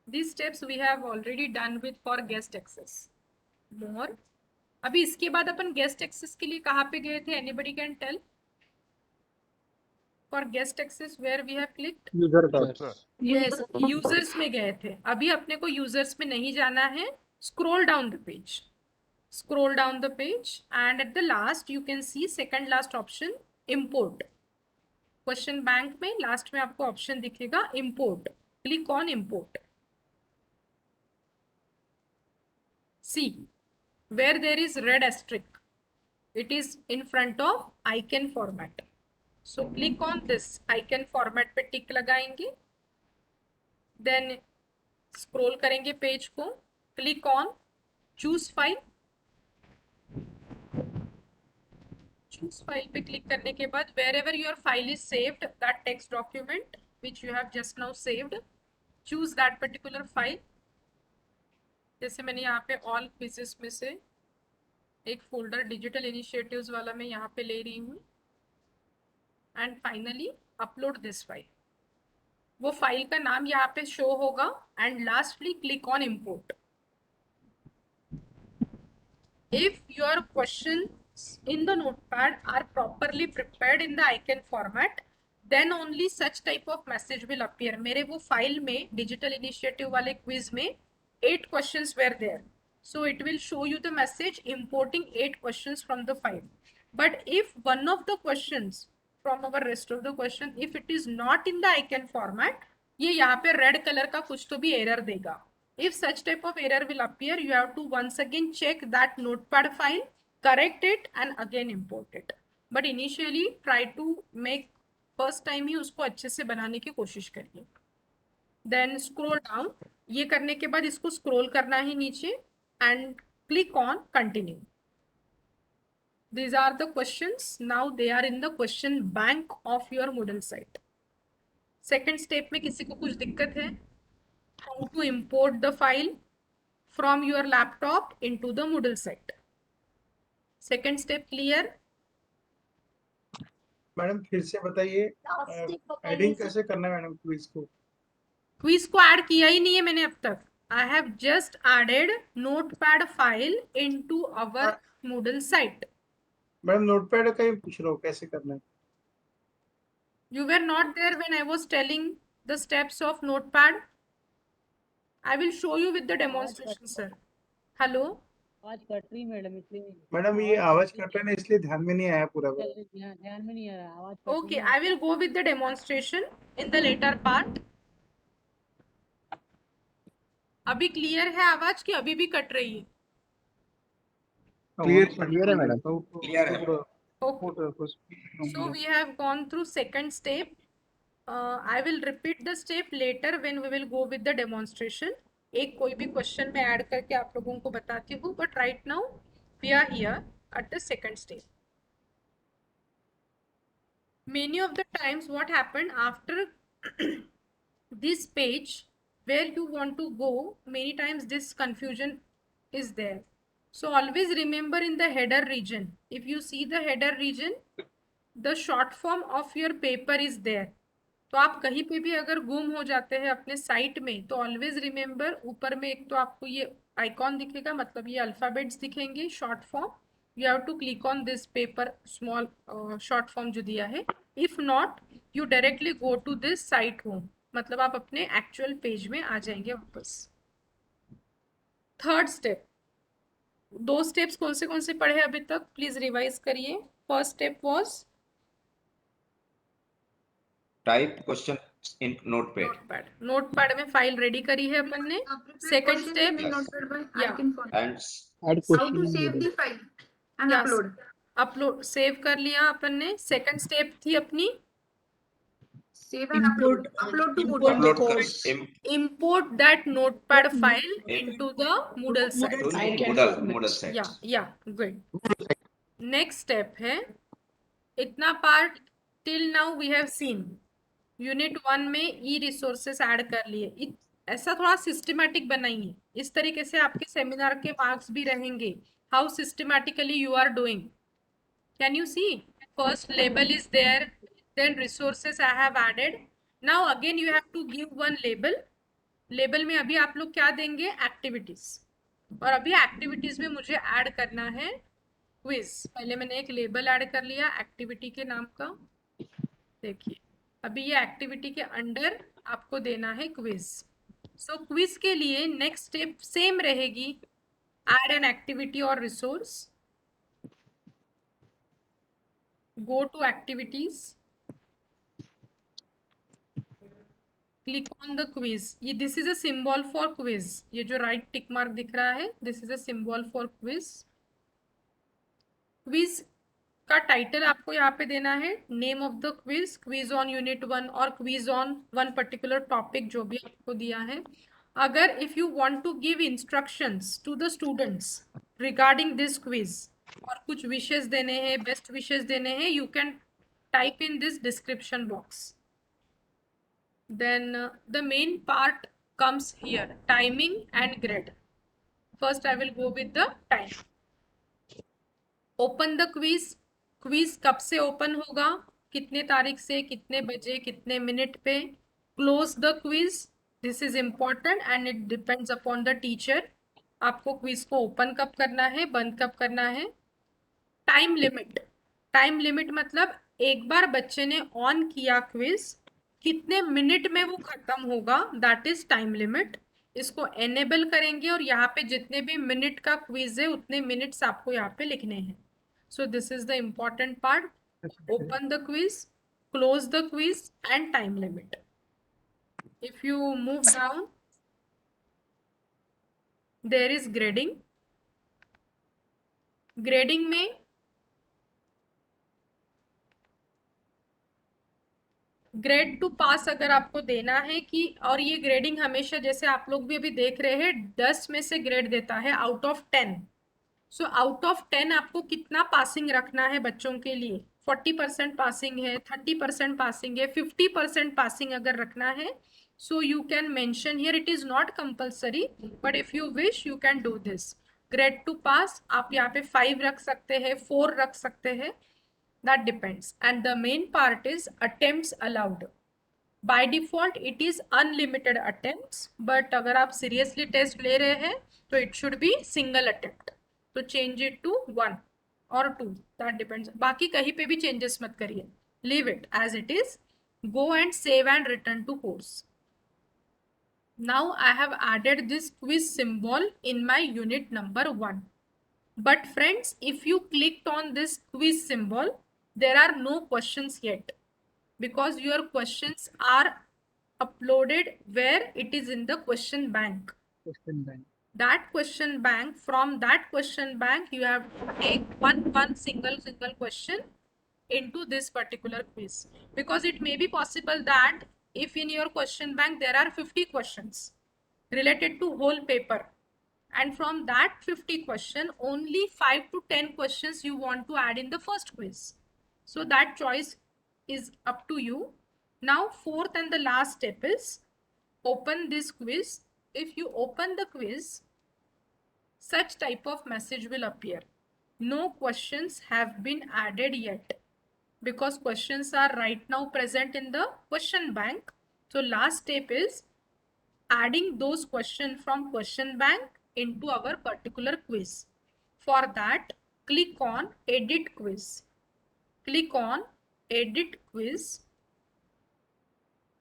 These steps we have already done with for guest access. More. अभी इसके बाद अपन guest access के लिए कहाँ पे गए थे? Anybody can tell? For guest access where we have clicked? User tab. Yes, users में गए थे. अभी अपने को यूजर्स में नहीं जाना है. Scroll down the page, scroll down the page, and at the last you can see second last option, import. Question bank में लास्ट में आपको ऑप्शन दिखेगा import. Click on import. See where there is red asterisk, it is in front of icon format. So click on this icon format पे टिक लगाएंगे. Then scroll करेंगे page को, click on choose file. choose file पे click करने के बाद wherever your file is saved, that text document which you have just now saved, choose that particular file. जैसे मैंने यहाँ पे all quizzes में से एक फोल्डर डिजिटल इनिशिएटिव्स वाला मैं यहाँ पे ले रही हूँ, and finally upload this file. वो फाइल का नाम यहाँ पे शो होगा, and lastly click on import. If your questions in the notepad are properly prepared in the icon format, then only such type of message will appear. मेरे वो file में digital initiative वाले quiz में 8 questions were there. So it will show you the message importing 8 questions from the file. But if one of the questions from our rest of the question, if it is not in the icon format, ये यहाँ पे red color का कुछ तो भी error देगा. If such type of error will appear, you have to once again check that notepad file, correct it and again import it. But initially try to make first time ही उसको अच्छे से बनाने की कोशिश करिए. Then scroll down. ये करने के बाद इसको scroll करना है नीचे and click on continue. These are the questions. Now they are in the question bank of your Moodle site. Second step में किसी को कुछ दिक्कत है? How to import the file from your laptop into the Moodle site. Second step clear? Madam फिर से बताइए, adding कैसे करना है मैडम क्विज को? क्विज को ऐड किया ही नहीं है मैंने अब तक. I have just added notepad file into our Moodle site. Madam notepad का ही पूछ रहा हूँ कैसे करना है. You were not there when I was telling the steps of notepad. I will show you with the demonstration, sir. Hello? आवाज cut रही madam, इसलिए मैडम ये आवाज कट रहा है ना, इसलिए ध्यान में नहीं आया पूरा. ध्यान में नहीं आ रहा आवाज. Okay, I will go with the demonstration in the later part. अभी क्लियर है आवाज कि अभी भी कट रही है? क्लियर है मैडम. क्लियर है. So we have gone through second step. I will repeat the step later when we will go with the demonstration. एक कोई भी क्वेश्चन में ऐड करके आप लोगों को बताती हूँ, but right now we are here at the second step. Many of the times what happened after this page where you want to go, many times this confusion is there. So always remember in the header region, if you see the header region, the short form of your paper is there. तो आप कहीं पे भी अगर गुम हो जाते हैं अपने साइट में, तो ऑलवेज रिमेंबर ऊपर में एक तो आपको ये आइकॉन दिखेगा, मतलब ये अल्फाबेट्स दिखेंगे short form. You have to click on this paper small short form जो दिया है. If not you directly go to this site home, मतलब आप अपने एक्चुअल पेज में आ जाएंगे वापस. थर्ड स्टेप, दो स्टेप्स कौन से पढ़े अभी तक, प्लीज रिवाइज करिए. First step was type question in notepad. Notepad में फाइल रेडी करी है अपन ने. सेकंड स्टेप अपलोड सेव कर लिया अपन ने. सेकंड स्टेप थी अपनी import that notepad file into the Moodle site. Yeah, good. Next step है, इतना part till now we have seen. Unit 1 में ई रिसोर्सेस ऐड कर लिए. ऐसा थोड़ा सिस्टमैटिक बनाइए, इस तरीके से आपके सेमिनार के मार्क्स भी रहेंगे. How systematically you are doing. Can you see? First label is there, then resources I have added. Now again you have to give one label. Label में अभी आप लोग क्या देंगे? एक्टिविटीज. और अभी एक्टिविटीज में मुझे ऐड करना है क्विज. पहले मैंने एक लेबल ऐड कर लिया एक्टिविटी के नाम का. देखिए अभी ये एक्टिविटी के अंडर आपको देना है क्विज. सो क्विज के लिए नेक्स्ट स्टेप सेम रहेगी, ऐड एन एक्टिविटी और resource. Go to activities, click on the quiz. ये this is a symbol for quiz. ये जो राइट टिक मार्क दिख रहा है, this is a symbol for quiz. Quiz का टाइटल आपको यहाँ पे देना है, name of the quiz, quiz on unit 1 और quiz on one particular topic जो भी आपको दिया है. अगर if you want to give instructions to the students regarding this quiz और कुछ विशेस देने हैं, बेस्ट विशेस देने हैं, you can type in this description box. Then the main part comes here, timing and grade. First I will go with the time. Open the quiz. Quiz कब से open होगा, कितने तारीख से, कितने बजे, कितने मिनट पे. Close the quiz. This is important and it depends upon the teacher. आपको क्विज को ओपन कब करना है, बंद कब करना है. Time limit. टाइम लिमिट मतलब एक बार बच्चे ने ऑन किया क्विज, कितने मिनट में वो खत्म होगा, दैट इज टाइम लिमिट. इसको एनेबल करेंगे और यहाँ पे जितने भी मिनट का क्विज है उतने मिनट्स आपको यहाँ पे लिखने हैं. So this is the important part. Open the quiz, close the quiz and time limit. If you move down there is grading. Grading में ग्रेड टू पास अगर आपको देना है कि, और ये ग्रेडिंग हमेशा जैसे आप लोग भी अभी देख रहे हैं 10 में से ग्रेड देता है out of 10. So out of 10 आपको कितना पासिंग रखना है बच्चों के लिए? 40% पासिंग है, 30% पासिंग है, 50% पासिंग अगर रखना है, so you can mention here. It is not compulsory, but if you wish you can do this. Grade to pass आप यहाँ पे 5 रख सकते हैं, 4 रख सकते हैं, that depends. And the main part is attempts allowed. By default it is unlimited attempts, but अगर आप seriously test ले रहे हैं तो it should be single attempt. तो change it to 1 or 2, that depends. बाकी कहीं पे भी changes मत करिए, leave it as it is. Go and save and return to course. Now I have added this quiz symbol in my unit number 1. But friends, if you clicked on this quiz symbol, there are no questions yet, because your questions are uploaded where it is in the question bank. Question bank. That question bank, from that question bank you have to take one single question into this particular quiz, because it may be possible that if in your question bank there are 50 questions related to whole paper, and from that 50 question only 5 to 10 questions you want to add in the first quiz. So that choice is up to you. Now fourth and the last step is open this quiz. If you open the quiz, such type of message will appear. No questions have been added yet, because questions are right now present in the question bank. So last step is adding those questions from question bank into our particular quiz. For that, click on edit quiz. Click on edit quiz.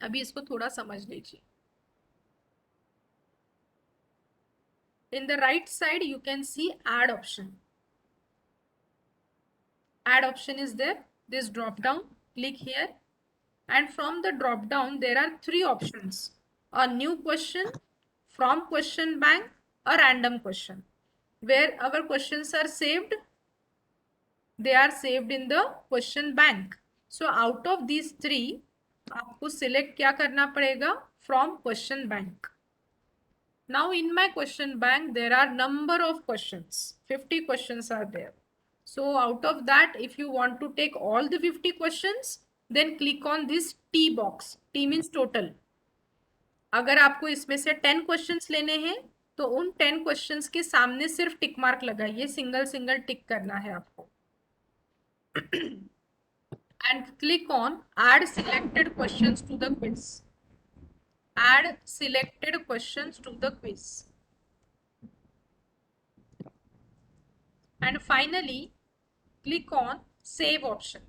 अभी इसको थोड़ा समझ लीजिए. In the right side you can see add option. Add option is there. This drop down, click here, and from the drop down there are 3 options: a new question, from question bank, a random question. Where our questions are saved, they are saved in the question bank. So out of these 3 आपको select क्या करना पड़ेगा? From question bank. Now in my question bank there are number of questions, 50 questions are there. So out of that, if you want to take all the 50 questions, then click on this T box. T means total. अगर आपको इसमें से 10 questions लेने हैं तो उन 10 questions के सामने सिर्फ टिक मार्क लगाइए, सिंगल टिक करना है आपको. And click on add selected questions to the quiz. Add selected questions to the quiz. And finally, click on save option.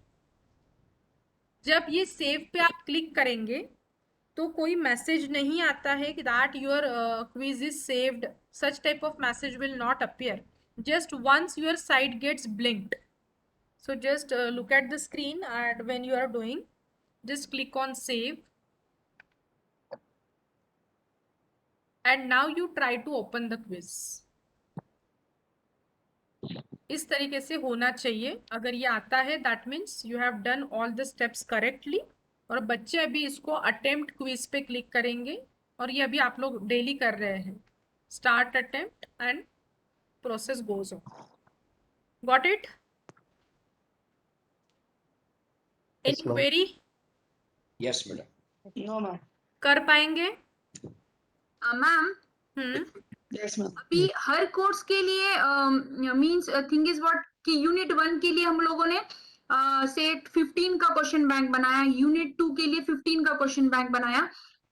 जब ये save पे आप क्लिक करेंगे तो कोई मैसेज नहीं आता है कि that your quiz is saved. Such type of message will not appear. Just once your site gets blinked. So just look at the screen, and when you are doing, just click on save. And now you try to open the quiz. इस तरीके से होना चाहिए. अगर ये आता है that means you have done all the steps correctly. और बच्चे अभी इसको अटेम्प्ट क्विज पे क्लिक करेंगे, और ये अभी आप लोग डेली कर रहे हैं. Start attempt and process goes on. Got it? Any query? Yes madam. No ma'am. कर पाएंगे मैम? Yes ma'am. अभी हर कोर्स के लिए मींस थिंग इज व्हाट कि यूनिट 1 के लिए हम लोगों ने सेट 15 का क्वेश्चन बैंक बनाया, यूनिट 2 के लिए 15 का क्वेश्चन बैंक बनाया,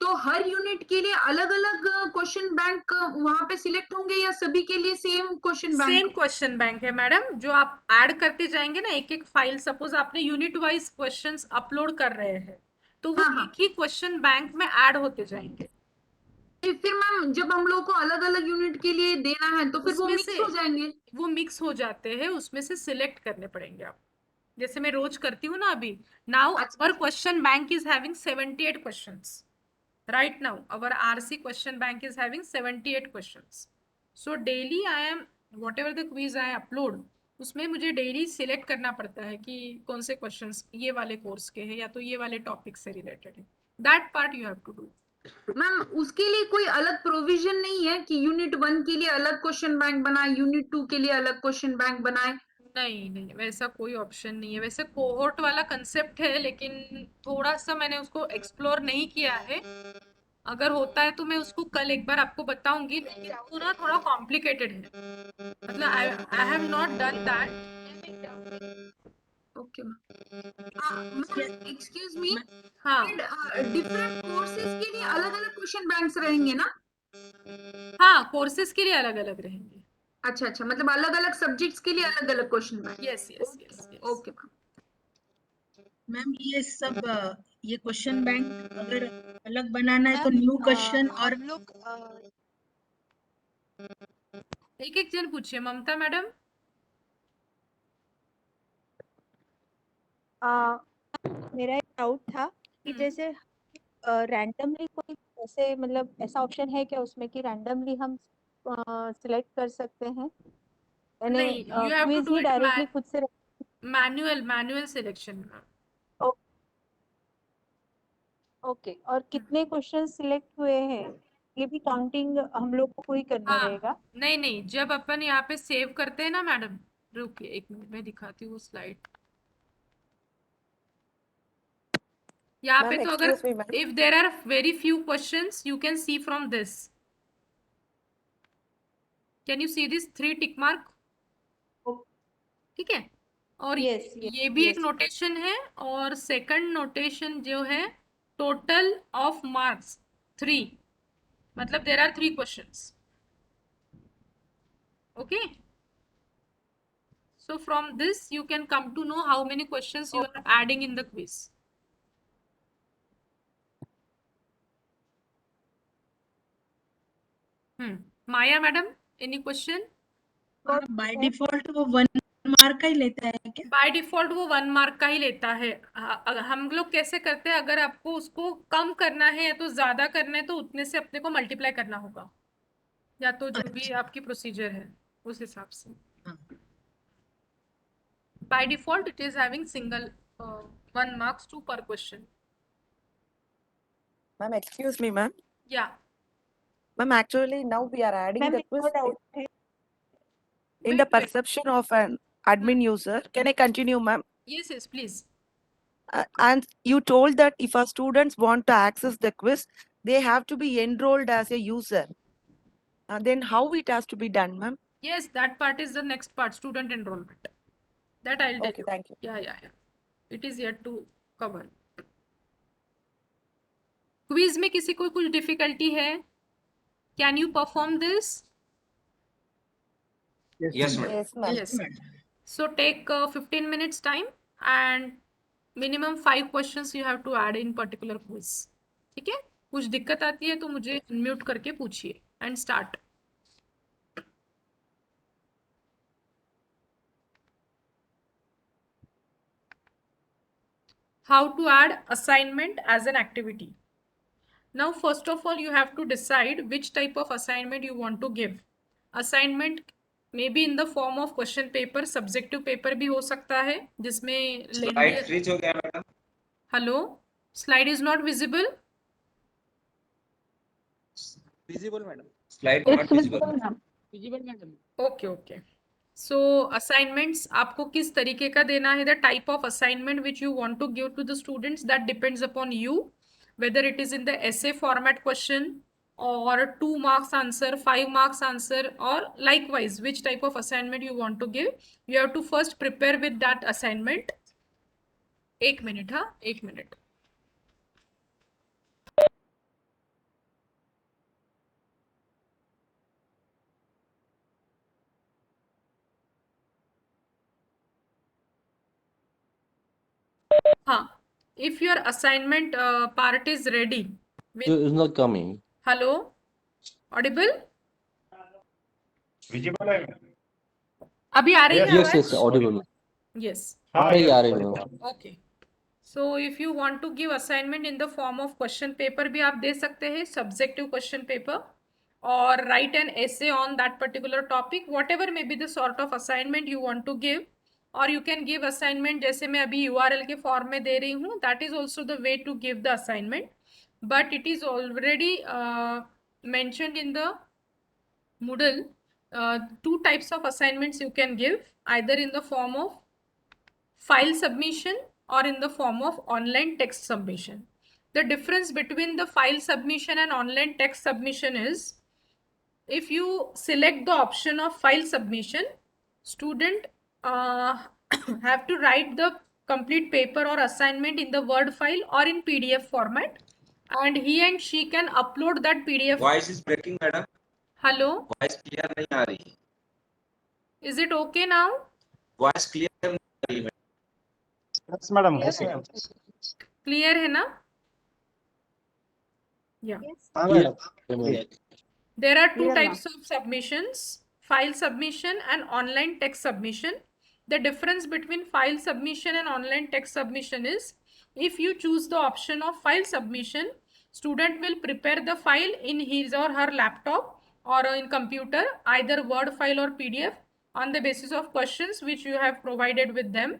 तो हर यूनिट के लिए अलग अलग क्वेश्चन बैंक वहां पे सिलेक्ट होंगे या सभी के लिए same question bank? Same question bank है मैडम. जो आप ऐड करते जाएंगे ना एक फाइल, सपोज आपने यूनिट वाइज क्वेश्चंस अपलोड कर रहे हैं तो वो एक ही क्वेश्चन बैंक में ऐड होते जाएंगे. फिर मैम जब हम लोग को अलग अलग यूनिट के लिए देना है तो फिर वो मिक्स हो जाएंगे? वो मिक्स हो जाते हैं, उसमें से सिलेक्ट करने पड़ेंगे आप. जैसे मैं रोज करती हूँ ना अभी. Now our question bank is having 78 questions. Right now our RC question bank is having 78 questions. So daily I am whatever the quiz I upload, उसमें मुझे डेली सिलेक्ट करना पड़ता है कि कौन से क्वेश्चंस ये वाले कोर्स के हैं या तो ये वाले टॉपिक से रिलेटेड है. That part you have to do. Ma'am उसके लिए कोई अलग प्रोविजन नहीं है कि यूनिट 1 के लिए अलग क्वेश्चन बैंक बनाए, यूनिट 2 के लिए अलग क्वेश्चन बैंक बनाए? नहीं नहीं, वैसा कोई ऑप्शन नहीं है। वैसे कोहोर्ट वाला कंसेप्ट है, लेकिन थोड़ा सा मैंने उसको एक्सप्लोर नहीं किया है। अगर होता है तो मैं उसको कल एक बार आपको बताऊंगी, लेकिन वो ना थोड़ा कॉम्प्लिकेटेड है। मतलब I have not done that. Okay ma'am, excuse me, हाँ डिफरेंट कोर्सेज के लिए अलग अलग क्वेश्चन बैंक्स रहेंगे ना? हाँ, कोर्सेज के लिए अलग अलग रहेंगे। अच्छा अच्छा, मतलब अलग अलग सब्जेक्ट्स के लिए अलग अलग question bank. Yes yes yes. Okay ma'am. Ma'am ये सब ये क्वेश्चन बैंक अगर अलग बनाना है तो न्यू क्वेश्चन और हम लोग एक एक जन पूछिए। ममता मैडम। मेरा एक डाउट था कि जैसे रैंडमली कोई ऐसे मतलब ऐसा ऑप्शन है क्या उसमें कि रैंडमली हम सिलेक्ट कर सकते हैं, यानी नहीं, you have to quiz do ही इट डायरेक्टली खुद से? Manual selection. ओके, और कितने क्वेश्चन सिलेक्ट हुए हैं ये भी काउंटिंग हम लोग को ही करना हाँ रहेगा? नहीं नहीं, जब अपन यहाँ पे सेव करते हैं ना मैडम, रुकिए एक मिनट मैं दिखाती हूँ स्लाइड। यहाँ पे तो अगर if there are very few questions you can see from this. Can you see this 3 tick mark? ठीक है। और ये भी एक नोटेशन है, और सेकंड नोटेशन जो है टोटल ऑफ मार्क्स 3, मतलब there are 3 questions. Okay, so from this you can come to know how many questions you are adding in the quiz. Maya madam, any question? By default वो 1 mark का ही लेता है क्या? By default वो 1 mark का ही लेता है। हम लोग कैसे करते हैं, अगर आपको उसको कम करना है या तो ज्यादा करना है तो उतने से अपने को मल्टीप्लाई करना होगा, या तो जो भी आपकी प्रोसीजर है उस हिसाब से। By default it is having single 1 marks 2 per question. Ma'am, excuse me, ma'am. Yeah. Ma'am, actually now we are adding the quiz in Wait, the perception of an admin user. Can I continue, ma'am? Yes, please. And you told that if our students want to access the quiz, they have to be enrolled as a user. Then how it has to be done, ma'am? Yes, that part is the next part, student enrollment. That I'll tell you. Thank you. Yeah. It is yet to cover. Quiz में किसी को कुछ difficulty है? Can you perform this? Yes, ma'am. Yes. So take 15 minutes time and minimum 5 questions you have to add in particular quiz. ठीक है? कुछ दिक्कत आती है तो मुझे म्यूट करके पूछिए and start. How to add assignment as an activity. Now, first of all, you have to decide which type of assignment you want to give. Assignment may be in the form of question paper, subjective paper भी हो सकता है जिसमें Slide switch हो गया madam. Hello, slide is not visible. Visible, madam. Slide not visible. Visible, madam. Okay. So assignments आपको किस तरीके का देना है, the type of assignment which you want to give to the students, that depends upon you, whether it is in the essay format question or 2 marks answer, 5 marks answer, or likewise which type of assignment you want to give. You have to first prepare with that assignment. 1 minute, 1 minute. If your assignment part is ready. It's not coming. Hello? Audible? Visible है? अभी आ रही है? Yes, audible. Yes. हाँ, आ रही है. Okay. So if you want to give assignment in the form of question paper भी आप दे सकते हैं, subjective question paper, or write an essay on that particular topic, whatever may be the sort of assignment you want to give, or you can give assignment जैसे मैं अभी URL के form में दे रही हूँ, that is also the way to give the assignment. but it is already mentioned in the Moodle. Two types of assignments you can give, either in the form of file submission or in the form of online text submission. The difference between the file submission and online text submission is, if you select the option of file submission, student have to write the complete paper or assignment in the Word file or in PDF format, and he and she can upload that PDF. Voice is breaking, madam. Hello? Voice clear नहीं आ रही. Is it okay now? Voice clear नहीं आ रही, madam. Yes, madam. Yes, madam. Clear है ना? Yeah. There are two types of submissions, file submission and online text submission. The difference between file submission and online text submission is, if you choose the option of file submission, student will prepare the file in his or her laptop or in computer, either Word file or PDF, on the basis of questions which you have provided with them,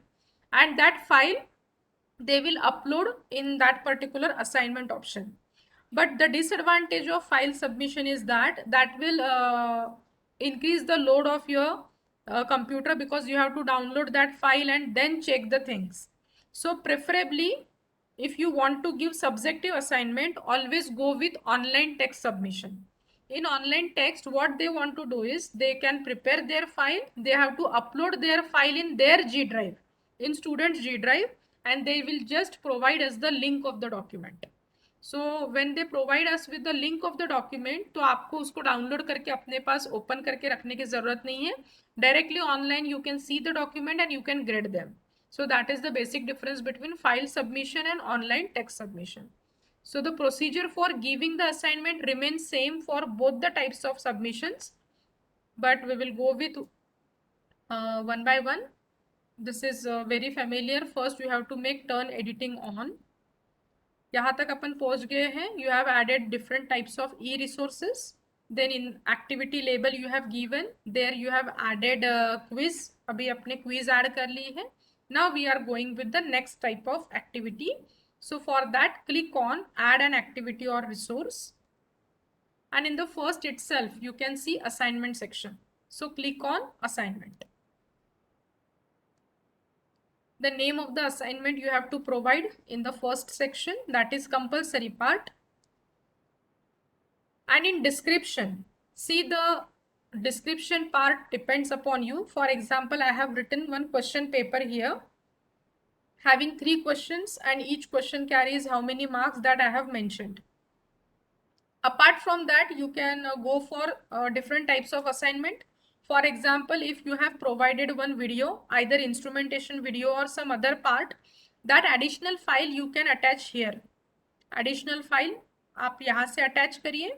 and that file they will upload in that particular assignment option. But the disadvantage of file submission is that will increase the load of your computer, because you have to download that file and then check the things. So preferably, if you want to give subjective assignment, always go with online text submission. In online text, what they want to do is, they can prepare their file, they have to upload their file in their G drive, in student's G drive, and they will just provide us the link of the document. So when they provide us with the link of the document, तो आपको उसको download करके अपने पास open करके रखने की ज़रूरत नहीं है. Directly online you can see the document and you can grade them. So that is the basic difference between file submission and online text submission. So the procedure for giving the assignment remains same for both the types of submissions, but we will go with one by one. This is very familiar. First you have to make turn editing on. यहाँ तक अपन पहुँच गए हैं. You have added different types of e-resources. Then in activity label you have given, there you have added quiz. अभी अपने quiz add कर ली है. Now we are going with the next type of activity. So for that, click on add an activity or resource. And in the first itself, you can see assignment section. So click on assignment. The name of the assignment you have to provide in the first section, that is compulsory part. And in description, see, the description part depends upon you. For example, I have written one question paper here having 3 questions, and each question carries how many marks that I have mentioned. Apart from that, you can go for different types of assignment. For example, if you have provided one video, either instrumentation video or some other part, that additional file you can attach here. Additional file आप यहाँ से attach करिए,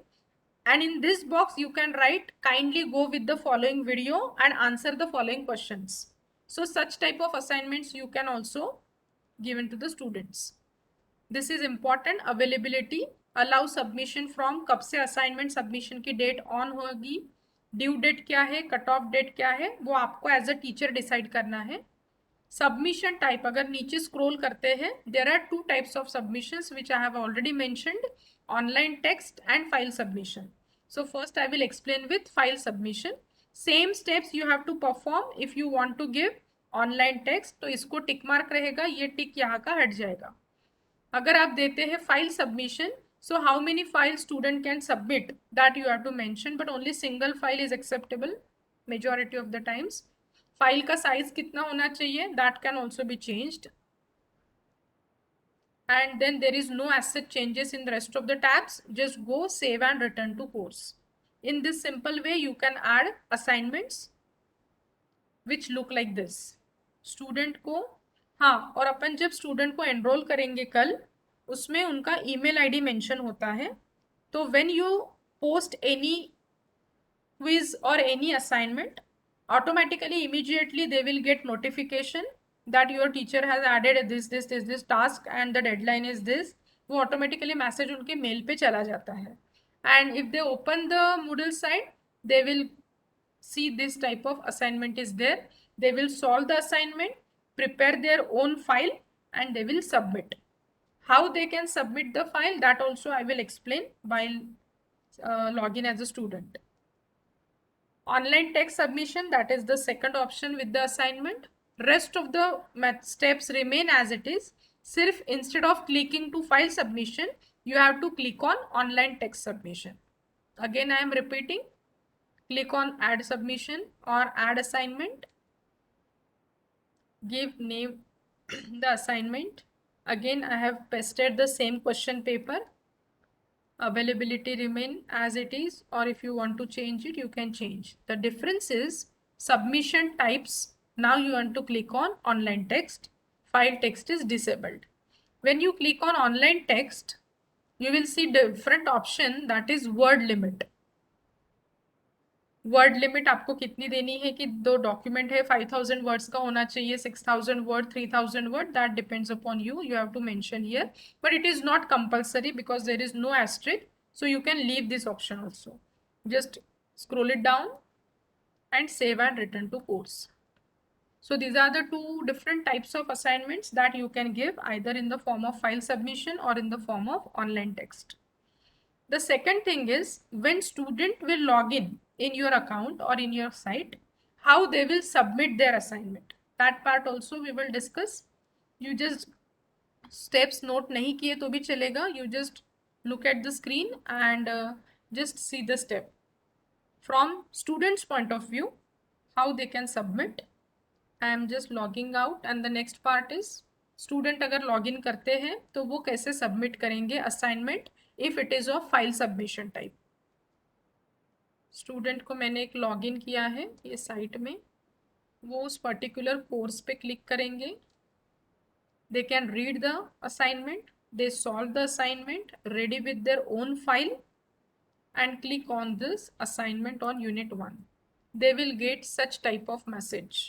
and in this box you can write, kindly go with the following video and answer the following questions. So such type of assignments you can also given to the students. This is important. Availability, allow submission from, कब से assignment submission की date on होगी, due date क्या है, cut off date क्या है, वो आपको एज अ टीचर डिसाइड करना है. सबमिशन टाइप, अगर नीचे स्क्रॉल करते हैं, there are 2 types of submissions which I have already mentioned, online text and file submission. So first I will explain with file submission. Same steps you have to perform if you want to give online text. तो इसको tick mark रहेगा, ये टिक यहाँ का हट जाएगा. अगर आप देते हैं file submission, so how many files student can submit, that you have to mention, but only single file is acceptable majority of the times. File का size कितना होना चाहिए, that can also be changed. And then there is no asset changes in the rest of the tabs. Just go save and return to course. In this simple way you can add assignments which look like this. Student को, हाँ, और अपन जब student को enroll करेंगे कल, उसमें उनका email ID mention होता है. तो when you post any quiz और any assignment, automatically immediately they will get notification that your teacher has added this task and the deadline is this. वो ऑटोमेटिकली मैसेज उनके मेल पे चला जाता है. And if they open the Moodle site, they will see this type of assignment is there. They will solve the assignment, prepare their own file and they will submit. How they can submit the file, that also I will explain while login as a student. Online text submission, that is the second option with the assignment. Rest of the steps remain as it is. Sirf instead of clicking to file submission, you have to click on online text submission. Again, I am repeating. Click on add submission or add assignment. Give name the assignment. Again, I have pasted the same question paper. Availability remain as it is, or if you want to change it, you can change. The difference is submission types. Now you want to click on online text. File text is disabled. When you click on online text, you will see different option, that is word limit. Word limit आपको कितनी देनी है कि दो document है 5000 words का होना चाहिए, 6000 word, 3000 word, that depends upon you. You have to mention here, but it is not compulsory because there is no asterisk, so you can leave this option also. Just scroll it down and save and return to course. So these are the two different types of assignments that you can give either in the form of file submission or in the form of online text. The second thing is when student will log in your account or in your site, how they will submit their assignment. That part also we will discuss. You just steps note nahi kiye to bhi chalega. You just look at the screen and just see the step. From students' point of view, how they can submit. I am just logging out and the next part is student अगर login करते हैं तो वो कैसे submit करेंगे assignment if it is of file submission type. Student को मैंने एक लॉगिन किया है ये साइट में, वो उस पर्टिकुलर कोर्स पे क्लिक करेंगे. They can read the assignment, they solve the assignment ready with their own file and click on this assignment on unit 1. They will get such type of message.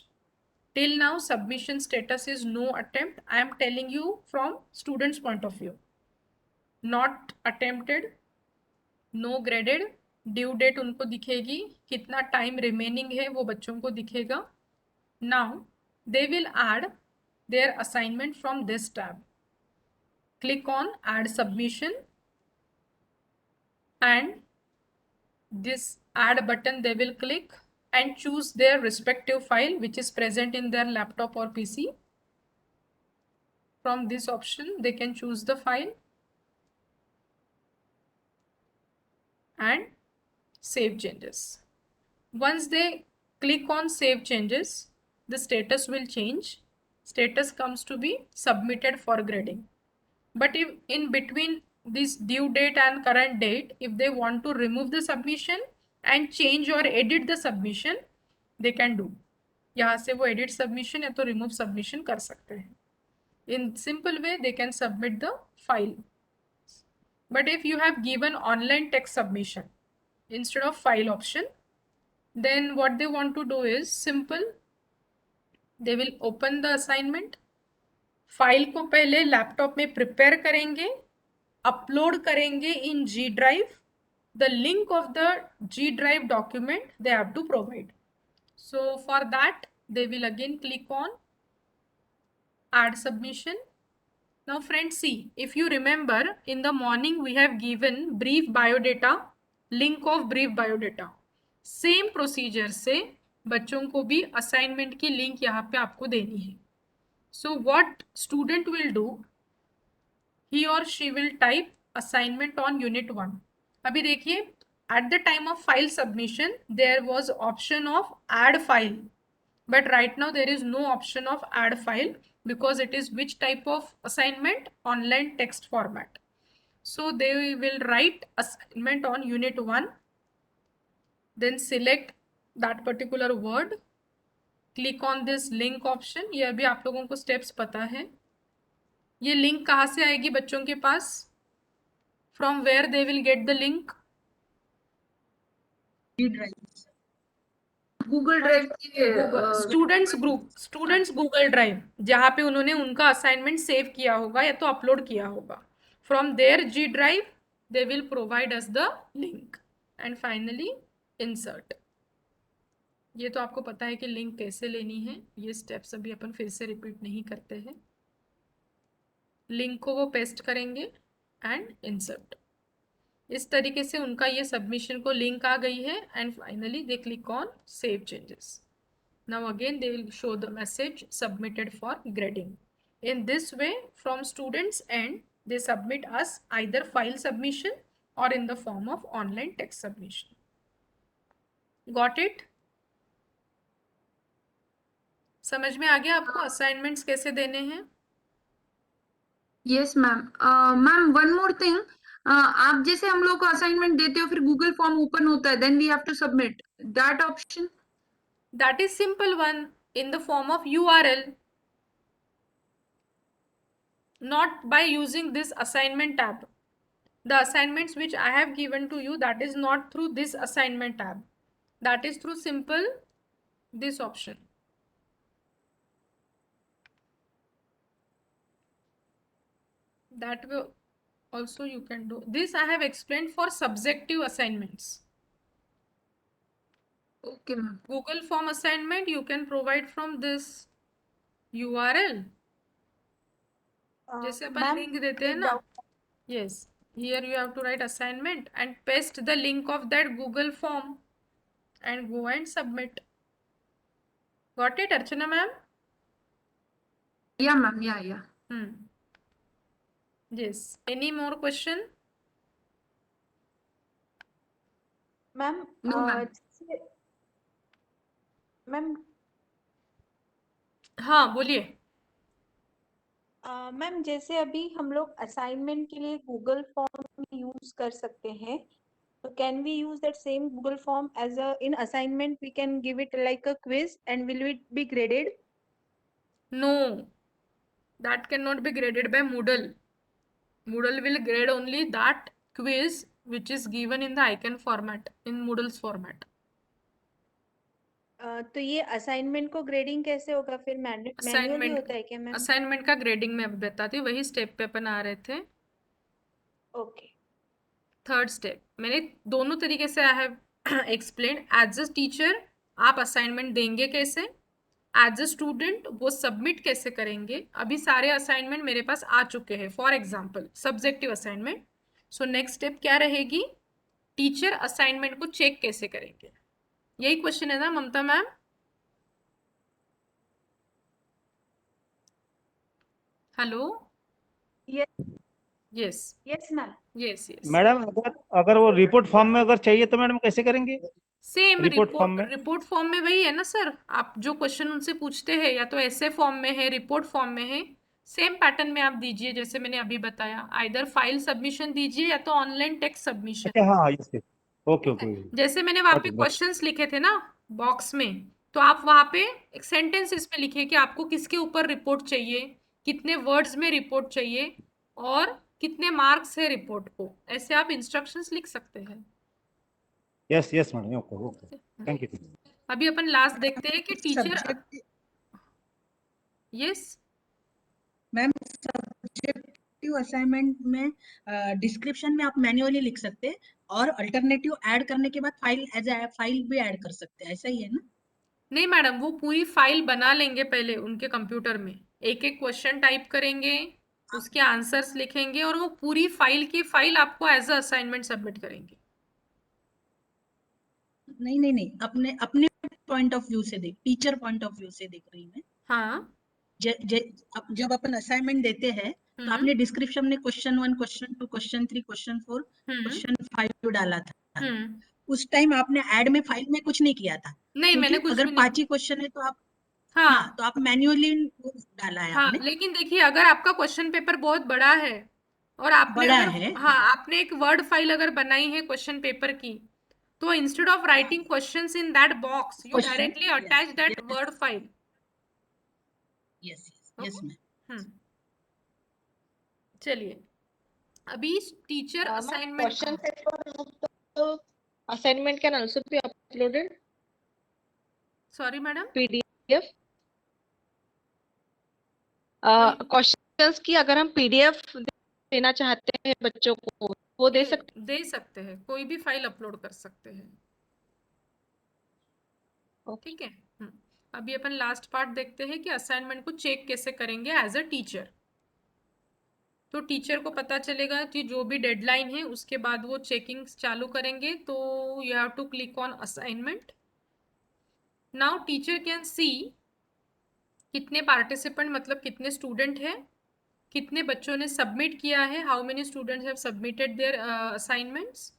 Till now submission status is no attempt. I am telling you from students point of view. Not attempted, no graded, due date उनको दिखेगी, कितना time remaining है वो बच्चों को दिखेगा. Now they will add their assignment from this tab. Click on add submission and this add button they will click and choose their respective file which is present in their laptop or PC. From this option they can choose the file and save changes. Once they click on save changes, the status will change. Status comes to be submitted for grading. But if in between this due date and current date, if they want to remove the submission and change or edit the submission, they can do. यहाँ से वो edit submission या तो remove submission कर सकते हैं. In simple way, they can submit the file. But if you have given online text submission instead of file option, then what they want to do is simple. They will open the assignment. File को पहले laptop में prepare करेंगे, upload करेंगे इन G drive. The link of the G drive document they have to provide. So for that they will again click on add submission. Now friends, see, if you remember in the morning we have given brief biodata, link of brief biodata. Same procedure से बच्चों को भी assignment की link यहाँ पे आपको देनी है. So what student will do, he or she will type assignment on unit 1. अभी देखिए at the time of file submission there was option of add file, but right now there is no option of add file because it is which type of assignment? Online text format. So they will write assignment on unit 1, then select that particular word, click on this link option. ये अभी आप लोगों को steps पता है. ये link कहाँ से आएगी बच्चों के पास? From where they will get the link? Google drive students group, students Google drive, जहाँ पे उन्होंने उनका असाइनमेंट सेव किया होगा या तो अपलोड किया होगा. From there G drive they will provide us the link and finally insert. ये तो आपको पता है कि लिंक कैसे लेनी है. ये स्टेप्स अभी अपन फिर से रिपीट नहीं करते हैं. लिंक को वो पेस्ट करेंगे एंड इंसर्ट। इस तरीके से उनका ये सबमिशन को लिंक आ गई है and finally they click on save changes. Now again they will show the message submitted for grading. In this way, from students' end, they submit us either file submission or in the form of online text submission. Got it? समझ में आ गया आपको assignments कैसे देने हैं? Yes ma'am. Ma'am one more thing, आप जैसे हम लोग को असाइनमेंट देते हो फिर गूगल फॉर्म ओपन होता है, then we have to submit that option. That is simple one in the form of URL, not by using this assignment tab. The assignments which I have given to you, that is not through this assignment tab. That is through simple this option. That way also you can do. This I have explained for subjective assignments. Okay ma'am. Google form assignment you can provide from this URL. जैसे अपन link देते हैं ना, yes, here you have to write assignment and paste the link of that Google form and go and submit. Got it, Archana ma'am? Yeah ma'am, yeah. Yes. Any more question? Ma'am No ma'am. Ma'am हाँ बोलिए। Ma'am जैसे अभी हम लोग assignment के लिए Google form use कर सकते हैं, तो can we use that same Google form as a in assignment we can give it like a quiz and will it be graded? No, that cannot be graded by Moodle. Moodle will grade only that quiz which is given in the icon format, in Moodle's format. तो ये assignment को grading कैसे होगा फिर? Manually होता है क्या ma'am? Assignment का ग्रेडिंग मैं अभी बताती हूँ, वही स्टेप पे अपन आ रहे थे। ओके। थर्ड स्टेप मैंने दोनों तरीके से I have explain. As a teacher आप असाइनमेंट देंगे कैसे, एज अ स्टूडेंट वो सबमिट कैसे करेंगे। अभी सारे असाइनमेंट मेरे पास आ चुके हैं, for example subjective assignment. So next step क्या रहेगी, टीचर असाइनमेंट को चेक कैसे करेंगे। यही क्वेश्चन है ना Mamta ma'am? Hello? Yes yes ma'am. Yes yes madam अगर वो रिपोर्ट फॉर्म में अगर चाहिए तो मैडम कैसे करेंगे? सेम रिपोर्ट फॉर्म में? रिपोर्ट फॉर्म में वही है ना सर, आप जो क्वेश्चन उनसे पूछते हैं या तो ऐसे फॉर्म में है, रिपोर्ट फॉर्म में है, सेम पैटर्न में आप दीजिए जैसे मैंने अभी बताया। आइदर फाइल सबमिशन दीजिए या तो ऑनलाइन टेक्स्ट सबमिशन। अच्छा हाँ यस ओके ओके। जैसे मैंने वहां पे क्वेश्चंस लिखे थे ना बॉक्स में, तो आप वहां पे एक सेंटेंस इसमें लिखिए कि आपको किसके ऊपर रिपोर्ट चाहिए, कितने वर्ड्स में रिपोर्ट चाहिए और कितने मार्क्स है रिपोर्ट को। ऐसे आप इंस्ट्रक्शंस लिख सकते हैं। Yes yes madam okay okay thank you. अभी अपन लास्ट देखते हैं कि teacher yes ma'am subjective assignment में डिस्क्रिप्शन में आप मैन्युअली लिख सकते हैं और अल्टरनेटिव ऐड करने के बाद फाइल एज ए फाइल भी ऐड कर सकते हैं, ऐसा ही है ना? नहीं मैडम, वो पूरी फाइल बना लेंगे पहले उनके कंप्यूटर में, एक एक क्वेश्चन टाइप करेंगे, उसके आंसर्स लिखेंगे और वो पूरी फाइल की फाइल आपको एज अ असाइनमेंट सबमिट करेंगे। नहीं अपने अपने पॉइंट ऑफ व्यू से देख, टीचर पॉइंट ऑफ व्यू से देख रही मैं। हाँ जब अपन असाइनमेंट देते हैं तो आपने डिस्क्रिप्शन में question 1, question 2, question 3, question 4, question 5 डाला था। उस टाइम आपने ऐड में फाइल में कुछ नहीं किया था? नहीं मैंने कुछ अगर 5 ही क्वेश्चन है तो आप हाँ तो आप मैन्युअली डाला है आपने। लेकिन देखिए अगर आपका क्वेश्चन पेपर बहुत बड़ा है और आपने बड़ा अगर है, आपने एक वर्ड फाइल अगर बनाई है क्वेश्चन पेपर की, तो instead of writing questions in that box you directly attach that word file. Yes ma'am. चलिए अभी teacher assignment assignment can also be uploaded. Sorry madam, PDF questions की अगर हम PDF देना चाहते हैं बच्चों को, वो दे सकते हैं, कोई भी फाइल अपलोड कर सकते हैं। ठीक है। अभी अपन लास्ट पार्ट देखते हैं कि असाइनमेंट को चेक कैसे करेंगे एज अ टीचर। तो टीचर को पता चलेगा कि जो भी डेडलाइन है उसके बाद वो चेकिंग चालू करेंगे। तो you have to click on assignment. Now teacher can see कितने पार्टिसिपेंट मतलब कितने स्टूडेंट हैं, कितने बच्चों ने सबमिट किया है, how many students have submitted there assignments,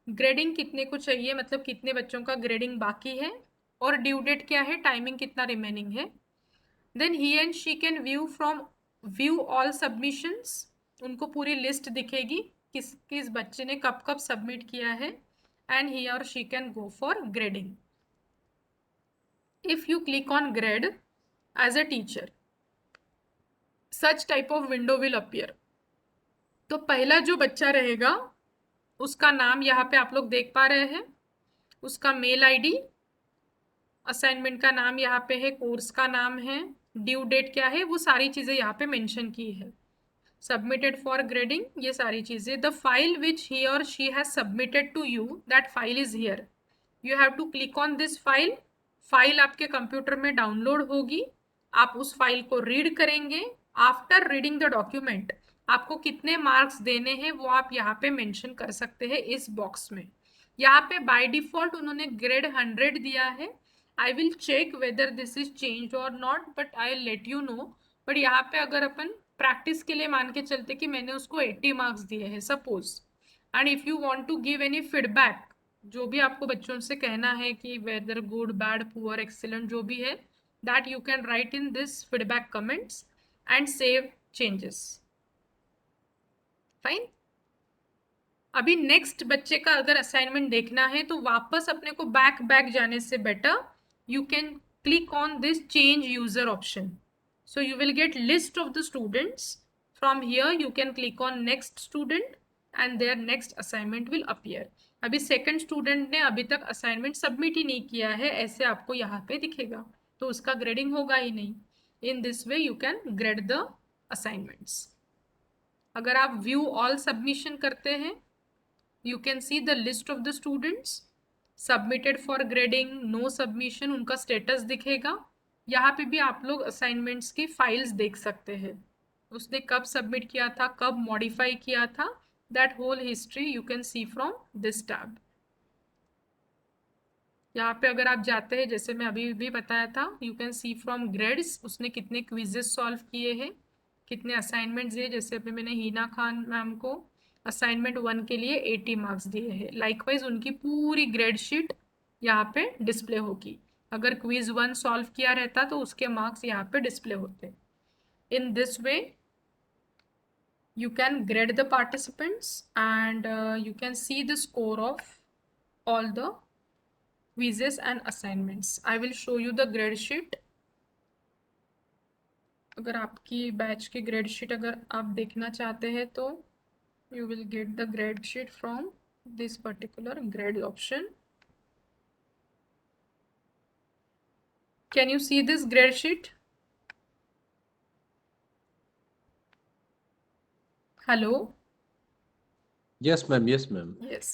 grading कितने को चाहिए मतलब कितने बच्चों का ग्रेडिंग बाकी है, और ड्यू डेट क्या है, टाइमिंग कितना रिमेनिंग है। Then he and she can view all submissions, उनको पूरी लिस्ट दिखेगी किस किस बच्चे ने कब कब सबमिट किया है, एंड ही और she can go for grading. If you click on grade as a teacher, such type of window will appear. तो पहला जो बच्चा रहेगा उसका नाम यहाँ पे आप लोग देख पा रहे हैं, उसका मेल आईडी, असाइनमेंट का नाम यहाँ पे है, कोर्स का नाम है, ड्यू डेट क्या है, वो सारी चीज़ें यहाँ पे मेंशन की है, सबमिटेड फॉर ग्रेडिंग, ये सारी चीज़ें। द फाइल विच ही और she has submitted to you, that file is here, you have to click on this file. File आपके कंप्यूटर में डाउनलोड होगी, आप उस फाइल को रीड करेंगे। आफ्टर रीडिंग द डॉक्यूमेंट आपको कितने मार्क्स देने हैं वो आप यहाँ पे मेंशन कर सकते हैं इस बॉक्स में। यहाँ पे बाय डिफॉल्ट उन्होंने ग्रेड 100 दिया है। I will check whether this is change और not, but I let you know. But यहाँ पे अगर अपन प्रैक्टिस के लिए मान के चलते कि मैंने उसको 80 मार्क्स दिए हैं suppose, and if you want to give any feedback, जो भी आपको बच्चों से कहना है कि whether good, bad, poor, excellent, जो भी है, that you can write in this feedback comments and save changes. Fine. अभी नेक्स्ट बच्चे का अगर असाइनमेंट देखना है तो वापस अपने को बैक जाने से better you can click on this change user option, so you will get list of the students. From here you can click on next student and there next assignment will appear. अभी second student ने अभी तक assignment submit ही नहीं किया है, ऐसे आपको यहाँ पे दिखेगा, तो उसका ग्रेडिंग होगा ही नहीं। In this way you can grade the assignments. अगर आप व्यू ऑल सबमिशन करते हैं, you can see the list of the students submitted for grading, no submission, उनका स्टेटस दिखेगा। यहाँ पे भी आप लोग असाइनमेंट्स की फाइल्स देख सकते हैं, उसने कब सबमिट किया था, कब मॉडिफाई किया था, that whole history you can see from this tab. यहाँ पे अगर आप जाते हैं, जैसे मैं अभी भी बताया था, you can see from grades, उसने कितने क्विजेस सॉल्व किए हैं, कितने असाइनमेंट्स दिए। जैसे अभी मैंने हीना खान मैम को असाइनमेंट 1 के लिए 80 मार्क्स दिए हैं। लाइकवाइज उनकी पूरी ग्रेड शीट यहाँ पे डिस्प्ले होगी। अगर क्विज 1 सॉल्व किया रहता तो उसके मार्क्स यहाँ पे डिस्प्ले होते। इन this way you can grade the participants and you can see the score of all the quizzes and assignments. I will show you the grade sheet. अगर आपकी बैच की ग्रेड शीट अगर आप देखना चाहते हैं तो you will get the grade sheet from this particular grade option. Can you see this grade sheet? Hello. Yes ma'am, yes ma'am. Yes,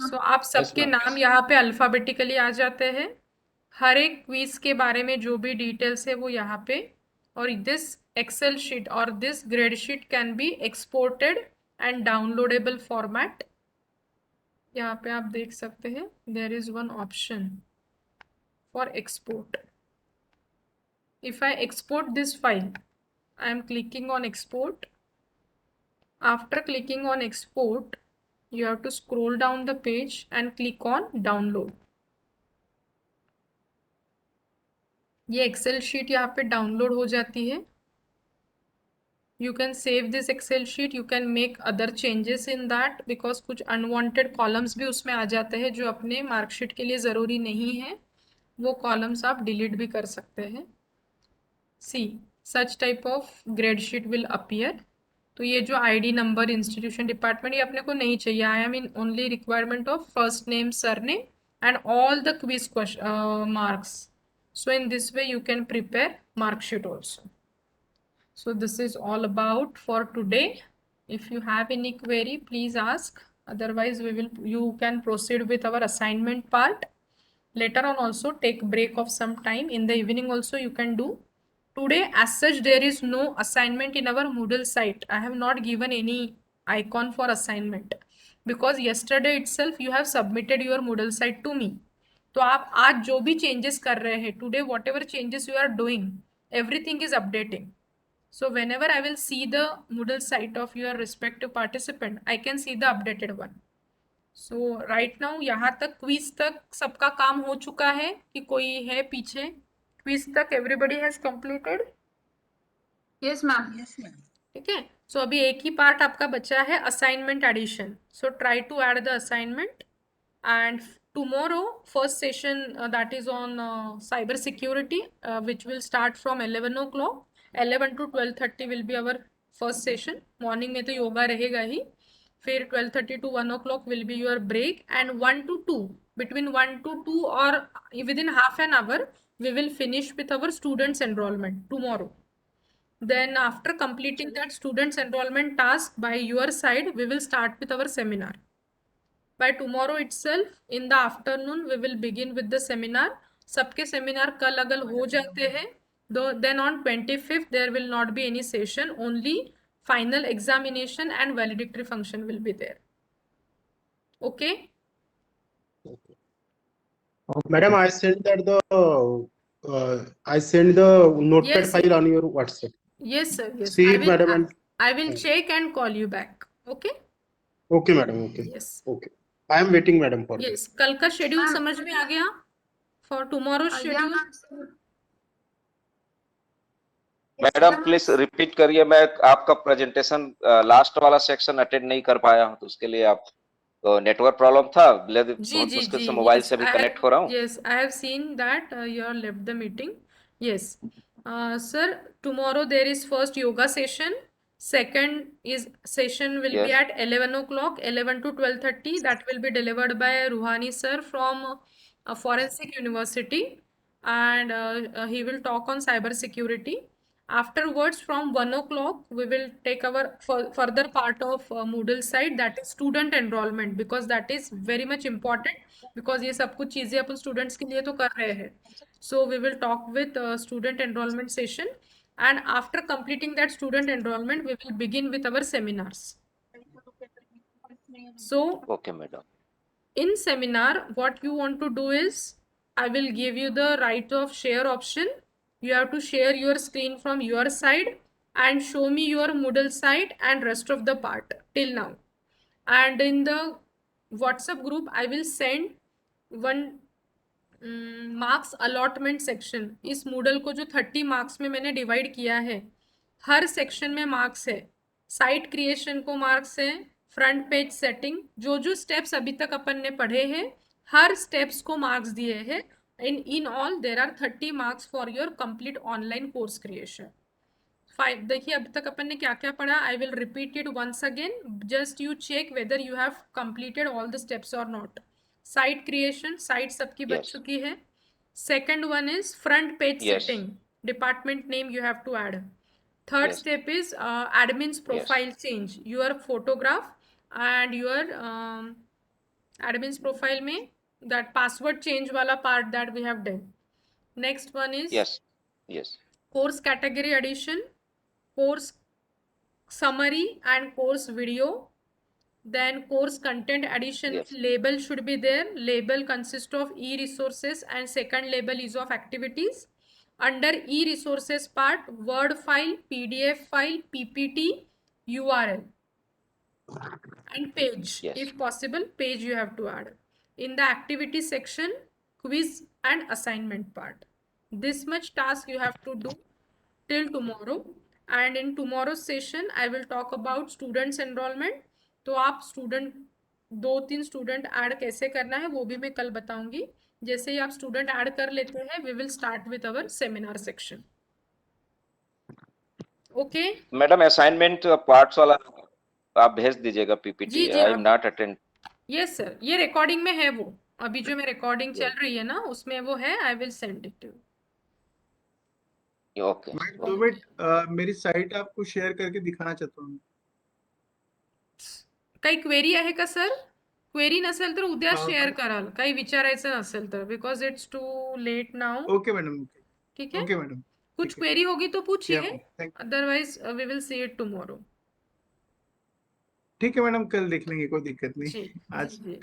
so आप सबके नाम यहाँ पे अल्फ़ाबेटिकली आ जाते हैं। हर एक क्विज के बारे में जो भी डिटेल्स है वो यहाँ पे, और दिस एक्सेल शीट और this grade sheet can be exported and downloadable format. यहाँ पे आप देख सकते हैं there is one option for export. If I export this file, I am clicking on export. After clicking on export, you have to scroll down the page and click on download. ये Excel sheet यहाँ पे download हो जाती है। You can save this Excel sheet. You can make other changes in that because कुछ unwanted columns भी उसमें आ जाते हैं जो अपने मार्कशीट के लिए ज़रूरी नहीं है, वो कॉलम्स आप डिलीट भी कर सकते हैं। See, such type of grade sheet will appear. तो ये जो आईडी नंबर, इंस्टीट्यूशन, डिपार्टमेंट, ये अपने को नहीं चाहिए। I am in only requirement of first name, surname and all the quiz marks. So in this way you can prepare marksheet also. So this is all about for today. If you have any query, please ask. Otherwise, you can proceed with our assignment part. Later on also take break of some time. In the evening also you can do today as such there is no assignment in our Moodle site. I have not given any icon for assignment because yesterday itself you have submitted your Moodle site to me. तो आप आज जो भी changes कर रहे हैं, today whatever changes you are doing, everything is updating. So whenever I will see the Moodle site of your respective participant, I can see the updated one. So right now यहाँ तक quiz तक सबका काम हो चुका है कि कोई है पीछे? क्विज तक everybody has completed? Yes, ma'am. Yes, ma'am. ठीक है. So अभी एक ही पार्ट आपका बचा है assignment addition. So try to add the assignment. And tomorrow first session that is on cyber security which will start from 11 o'clock. 11 to 12:30 will be our first session. Morning में तो योगा रहेगा ही. फिर 12:30 to 1 o'clock will be your break, and 1 to 2, between 1 to 2 or within half an hour we will finish with our students enrollment tomorrow. Then after completing that students enrollment task by your side, we will start with our seminar. By tomorrow itself in the afternoon we will begin with the seminar. सबके seminar कल अगर हो जाते हैं, then on 25th there will not be any session, only final examination and valedictory function will be there. Okay? Madam, I sent that I sent the notepad Yes. file on your WhatsApp. Yes, sir. Yes. See I it, will, madam, and I will check and call you back. Okay? okay, madam. Okay. Yes. Okay. I am waiting, madam, for Yes. कल का schedule Ma'am. समझ में आ गया? For tomorrow's Yeah, schedule? ma'am. Madam please repeat करिए, मैं आपका presentation last वाला section attend नहीं कर पाया हूं, तो उसके लिए आप नेटवर्क प्रॉब्लम था, बहुत मुश्किल से मोबाइल से भी कनेक्ट हो रहा हूं. Yes, I have seen that you have left the meeting. Yes. Sir, tomorrow there is first yoga session. Second is session will be Yes. at 11 o'clock, 11 to 12:30. That will be delivered by Ruhani sir from Forensic University, and he will talk on cyber security. Afterwards, from 1 o'clock, we will take our further part of Moodle side, that is student enrollment, because that is very much important, because ये सब कुछ चीजें अपन students के लिए तो कर रहे हैं. So we will talk with student enrollment session, and after completing that student enrollment, we will begin with our seminars. So okay madam. in seminar, what you want to do is, I will give you the right of share option. You have to share your screen from your side and show me your Moodle site and rest of the part till now. And in the WhatsApp group, I will send one marks allotment section. इस Moodle को जो 30 marks में मैंने divide किया है, हर section में marks है. Site creation को marks है, front page setting, जो steps अभी तक अपन ने पढ़े हैं, हर steps को marks दिए हैं. In all there are 30 marks for your complete online course creation. देखिए अभी तक अपन ने क्या क्या पढ़ा. I will repeat it once again. Just you check whether you have completed all the steps or not. Site creation, site सबकी बच Yes. चुकी है. Second one is front page Yes. setting. Department name you have to add. Third Yes. step is admin's profile change. Your photograph and your admin's profile में that password change वाला part that we have done. Next one is Yes. Yes. course category addition, course summary and course video. Then course content addition. Yes. Label should be there. Label consists of e-resources and second label is of activities. Under e-resources part, Word file, PDF file, PPT, URL and page. Yes. If possible, page you have to add. In the activity section, quiz and assignment part. This much task you have to do till tomorrow. And in tomorrow's session, I will talk about students enrollment. तो आप student 2-3 student add कैसे करना है वो भी मैं कल बताऊंगी. जैसे ही आप स्टूडेंट ऐड कर लेते हैं, we will start with our seminar section. Okay madam assignment parts वाला आप भेज दीजिएगा पीपीटी. जी, आई एम आप- नॉट अटेंड. यस सर, ये रिकॉर्डिंग में है वो. अभी जो मैं रिकॉर्डिंग चल रही है ना उसमें वो है. I will send it to. Okay. Madam 2 minute मेरी साइट आपको शेअर करके दिखाना चाहता हूँ. काही क्वेरी आहे का सर? क्वेरी नसेल तर उद्या हा. शेअर कराल, काही विचारायचं नसेल तर, because it's too late now. Okay madam. ठीक है. Okay madam. कुछ क्वेरी होगी तो पूछिए, thank- otherwise we will see it tomorrow. ठीक है मैडम, कल देख लेंगे, कोई दिक्कत नहीं। जी आज जी।